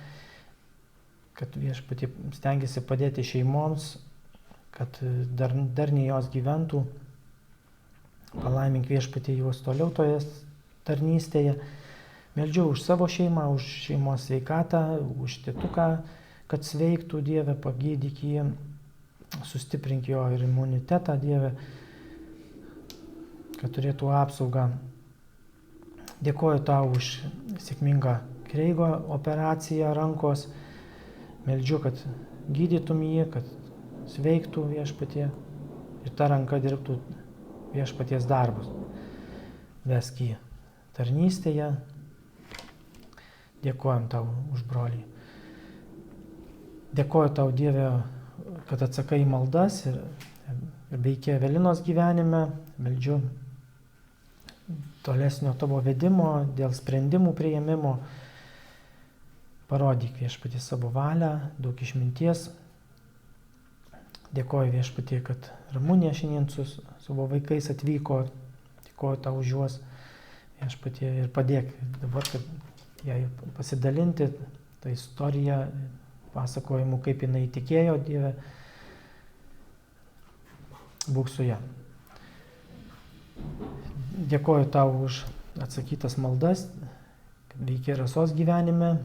kad viešpatį stengiasi padėti šeimoms, kad darniai jos gyventų. Palaimink viešpatį juos toliau toje tarnystėje. Meldžiu už savo šeimą, už šeimos sveikatą, už tėtuką, kad sveiktų Dieve, pagydyk jį, sustiprink jo ir imunitetą Dieve, kad turėtų apsaugą. Dėkoju tau už sėkmingą Kreigo operaciją rankos. Meldžiu, kad gydytum jį, kad sveiktų viešpatie ir ta ranka dirbtų viešpaties darbus. Vesk jį tarnystėje. Dėkojam tau už brolį. Dėkoju tau Dieve, kad atsakai į maldas ir veikė Evelinos gyvenime. Meldžiu tolesnio tavo vedimo, dėl sprendimų priėmimo. Parodyk viešpatie savo valią, daug išminties. Dėkoju viešpatie, kad Ramunė šiandien su savo vaikais atvyko. Dėkoju tau už juos viešpatie ir padėk dabar, kad jai pasidalinti tą istoriją, pasakojimu, kaip jinai tikėjo Dieve. Būk su ja. Dėkoju tau už atsakytas maldas, kad veikia Rasos gyvenime,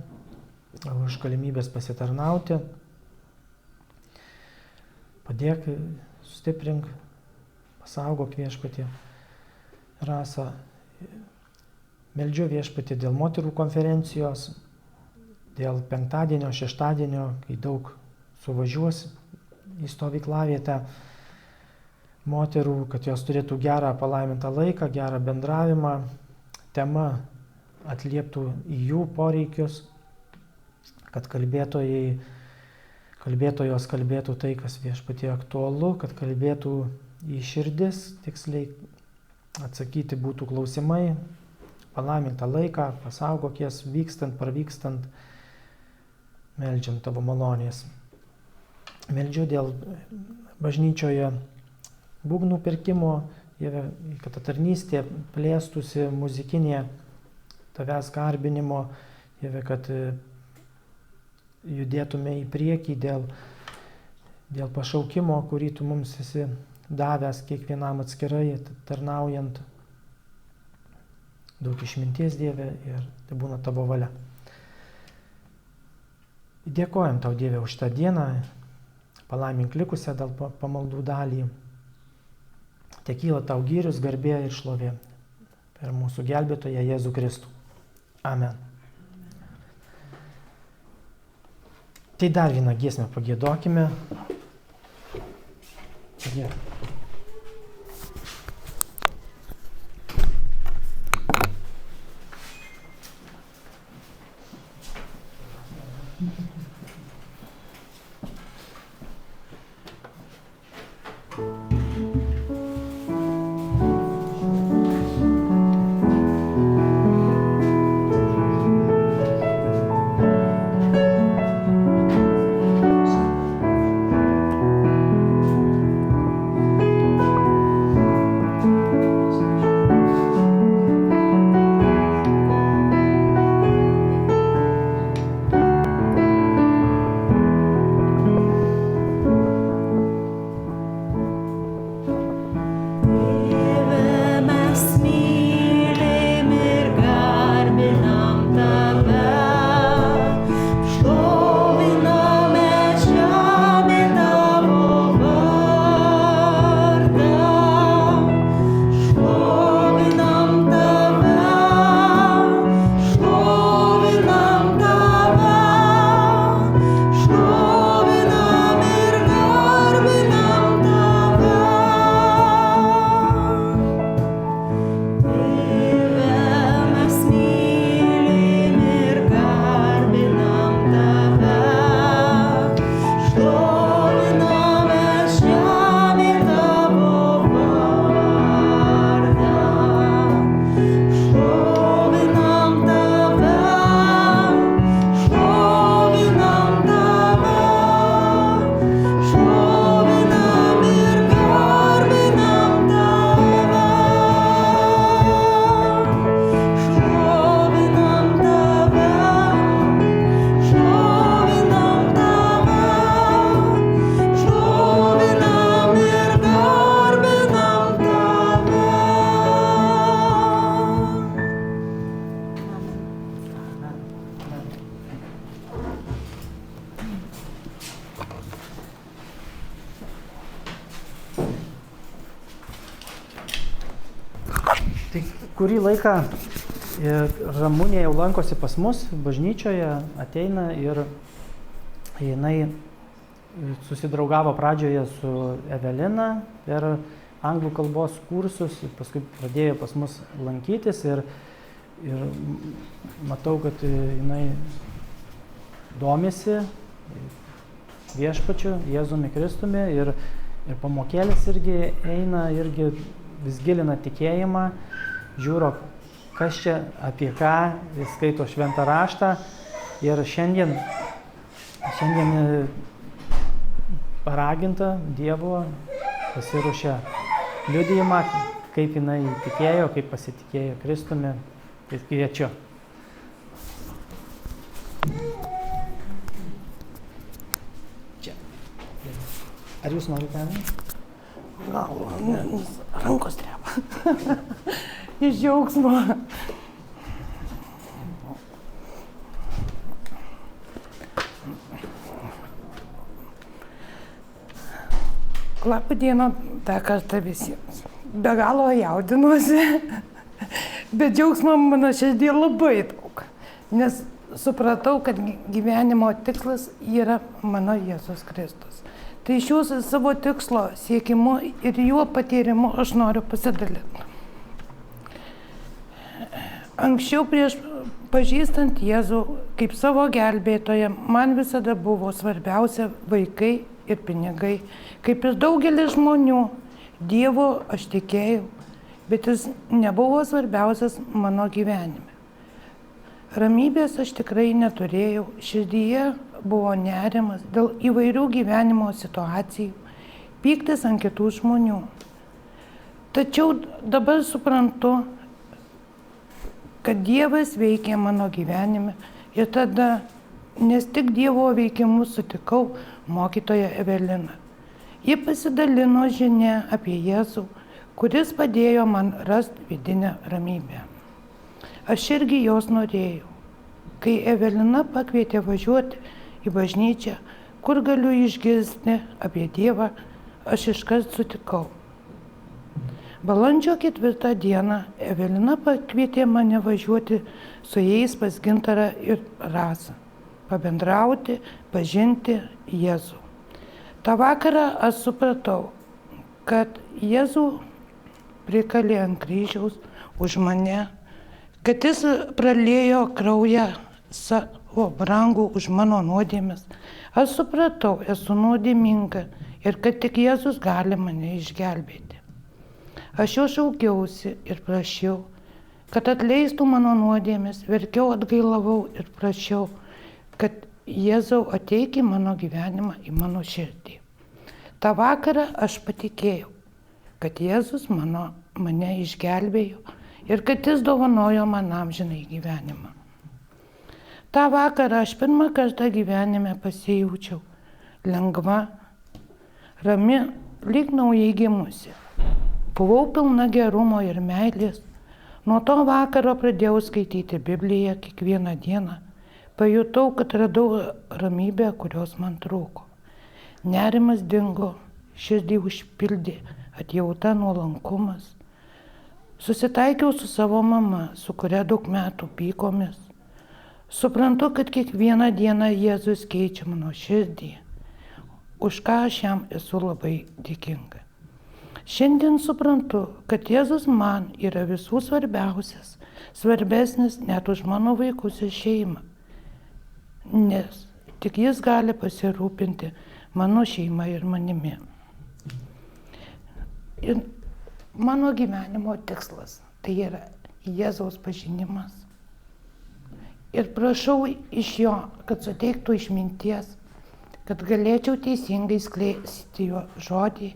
už galimybės pasitarnauti. Padėk, sustiprink, pasaugok viešpatie Rasą. Meldžiu viešpatie dėl moterų konferencijos, dėl penktadienio, šeštadienio, kai daug suvažiuos į stovyklavietę moterų, kad jos turėtų gerą palaimintą laiką, gerą bendravimą, tema atlieptų į jų poreikius, kad kalbėtojos kalbėtų tai, kas viešpatie aktualu, kad kalbėtų į širdis, tiksliai atsakyti būtų klausimai, palaimintą laiką, pasaugok jas vykstant, parvykstant, meldžiam tavo malonės. Meldžiu dėl bažnyčioje būgnų pirkimo, kad ta tarnystė plėstųsi, muzikinė tavęs garbinimo, kad judėtume į priekį dėl pašaukimo, kurį tu mums esi davęs kiekvienam atskirai, tarnaujant. Daug išminties Dieve ir tai būna tavo valia. Dėkojam tau Dieve už tą dieną, palaimink likusią dėl pamaldų dalį. Tekyla tau gyrius, garbė ir šlovė per mūsų gelbėtoją Jėzų Kristų. Amen. Tai dar vieną giesmę pagiedokime. Sudie. Tai kurį laiką Ramunė jau lankosi pas mus bažnyčioje, ateina ir jinai susidraugavo pradžioje su Evelina per anglų kalbos kursus, paskui pradėjo pas mus lankytis ir matau, kad jinai domisi viešpačiu, Jėzumi Kristumi ir pamokėlis irgi eina, irgi vis gilina tikėjimą, žiūro, kas čia, apie ką, jis skaito šventą raštą ir šiandien paraginta Dievo pasiruošė liudijimą, kaip jinai tikėjo, kaip pasitikėjo Kristumi, tai kviečiu. Čia. Ar jūs norite? Gal, rankos treba. Iš džiaugsmo. Labą dieną dar kartą visiems. Be galo jaudinuosi, bet džiaugsmo mano širdį labai daug, nes supratau, kad gyvenimo tikslas yra mano Jėzus Kristus. Tai iš jūsų savo tikslo siekimu ir juo patyrimu aš noriu pasidalinti. Anksčiau prieš pažįstant Jėzų kaip savo gelbėtoją, man visada buvo svarbiausia vaikai ir pinigai. Kaip ir daugelis žmonių, Dievu aš tikėjau, bet jis nebuvo svarbiausias mano gyvenime. Ramybės aš tikrai neturėjau, širdyje buvo nerimas dėl įvairių gyvenimo situacijų, pyktis ant kitų žmonių. Tačiau dabar suprantu, kad Dievas veikia mano gyvenime ir tada, nes tik Dievo veikimu sutikau mokytoją Eveliną. Ji pasidalino žinia apie Jėzų, kuris padėjo man rasti vidinę ramybę. Aš irgi jos norėjau. Kai Evelina pakvietė važiuoti į bažnyčią, kur galiu išgirsti apie Dievą, aš iškart sutikau. Balandžio 4 dieną Evelina pakvietė mane važiuoti su jais pas Gintarą ir Rasą, pabendrauti, pažinti Jėzų. Ta vakarą aš supratau, kad Jėzų prikalė ant kryžiaus už mane, kad jis praliejo kraują savo brangų už mano nuodėmes. Aš supratau, esu nuodėminga ir kad tik Jėzus gali mane išgelbėti. Aš jo šaukiausi ir prašiau, kad atleistų mano nuodėmes, verkiau, atgailavau ir prašiau, kad Jėzau ateik į mano gyvenimą, į mano širdį. Ta vakarą aš patikėjau, kad Jėzus mane išgelbėjo ir kad jis dovanojo man amžinai gyvenimą. Ta vakarą aš pirmą kartą gyvenime pasijaučiau lengva, rami, lyg naujai gimusi. Buvau pilna gerumo ir meilės. Nuo to vakaro pradėjau skaityti Bibliją kiekvieną dieną. Pajutau, kad radau ramybę, kurios man trūko. Nerimas dingo, širdį užpildė atjauta, nuolankumas. Susitaikiau su savo mama, su kuria daug metų pykomės. Suprantu, kad kiekvieną dieną Jėzus keičia mano širdį, už ką aš jam esu labai dėkinga. Šiandien suprantu, kad Jėzus man yra visų svarbiausias, svarbesnis net už mano vaikus ir šeimą, nes tik jis gali pasirūpinti mano šeima ir manimi. Ir mano gyvenimo tikslas tai yra Jėzaus pažinimas. Ir prašau iš jo, kad suteiktų išminties, kad galėčiau teisingai skleisti jo žodį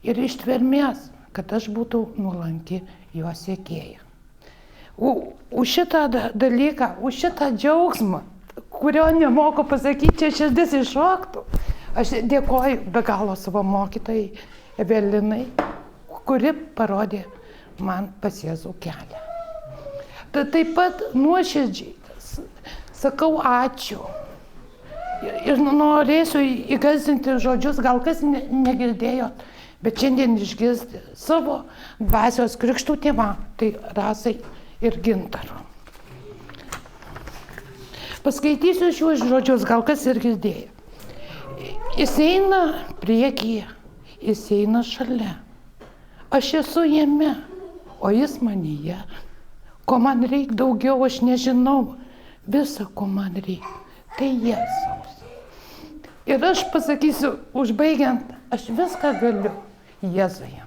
ir ištvermės, kad aš būtų nuolanki jo sekėja. Už šitą dalyką, už šitą džiaugsmą, kurio nemoku pasakyti, čia širdis iššoktų. Aš dėkoju be galo savo mokytojai Evelinai, kuri parodė man pas Jėzų kelią. Taip pat nuoširdžiai sakau ačiū. Ir norėsiu įgarsinti žodžius, gal kas negirdėjot, bet šiandien išgirsti savo dvasios krikštų tėvam, tai Rasai ir Gintaru. Paskaitysiu šiuos žodžius, gal kas ir girdėjo. Jis eina priekyje, jis eina šalia. Aš esu jame, o jis manyje. Ko man reikia daugiau, aš nežinau. Visa, ko man reikia, tai Jėzaus. Ir aš pasakysiu, užbaigiant, aš viską galiu Jėzuje.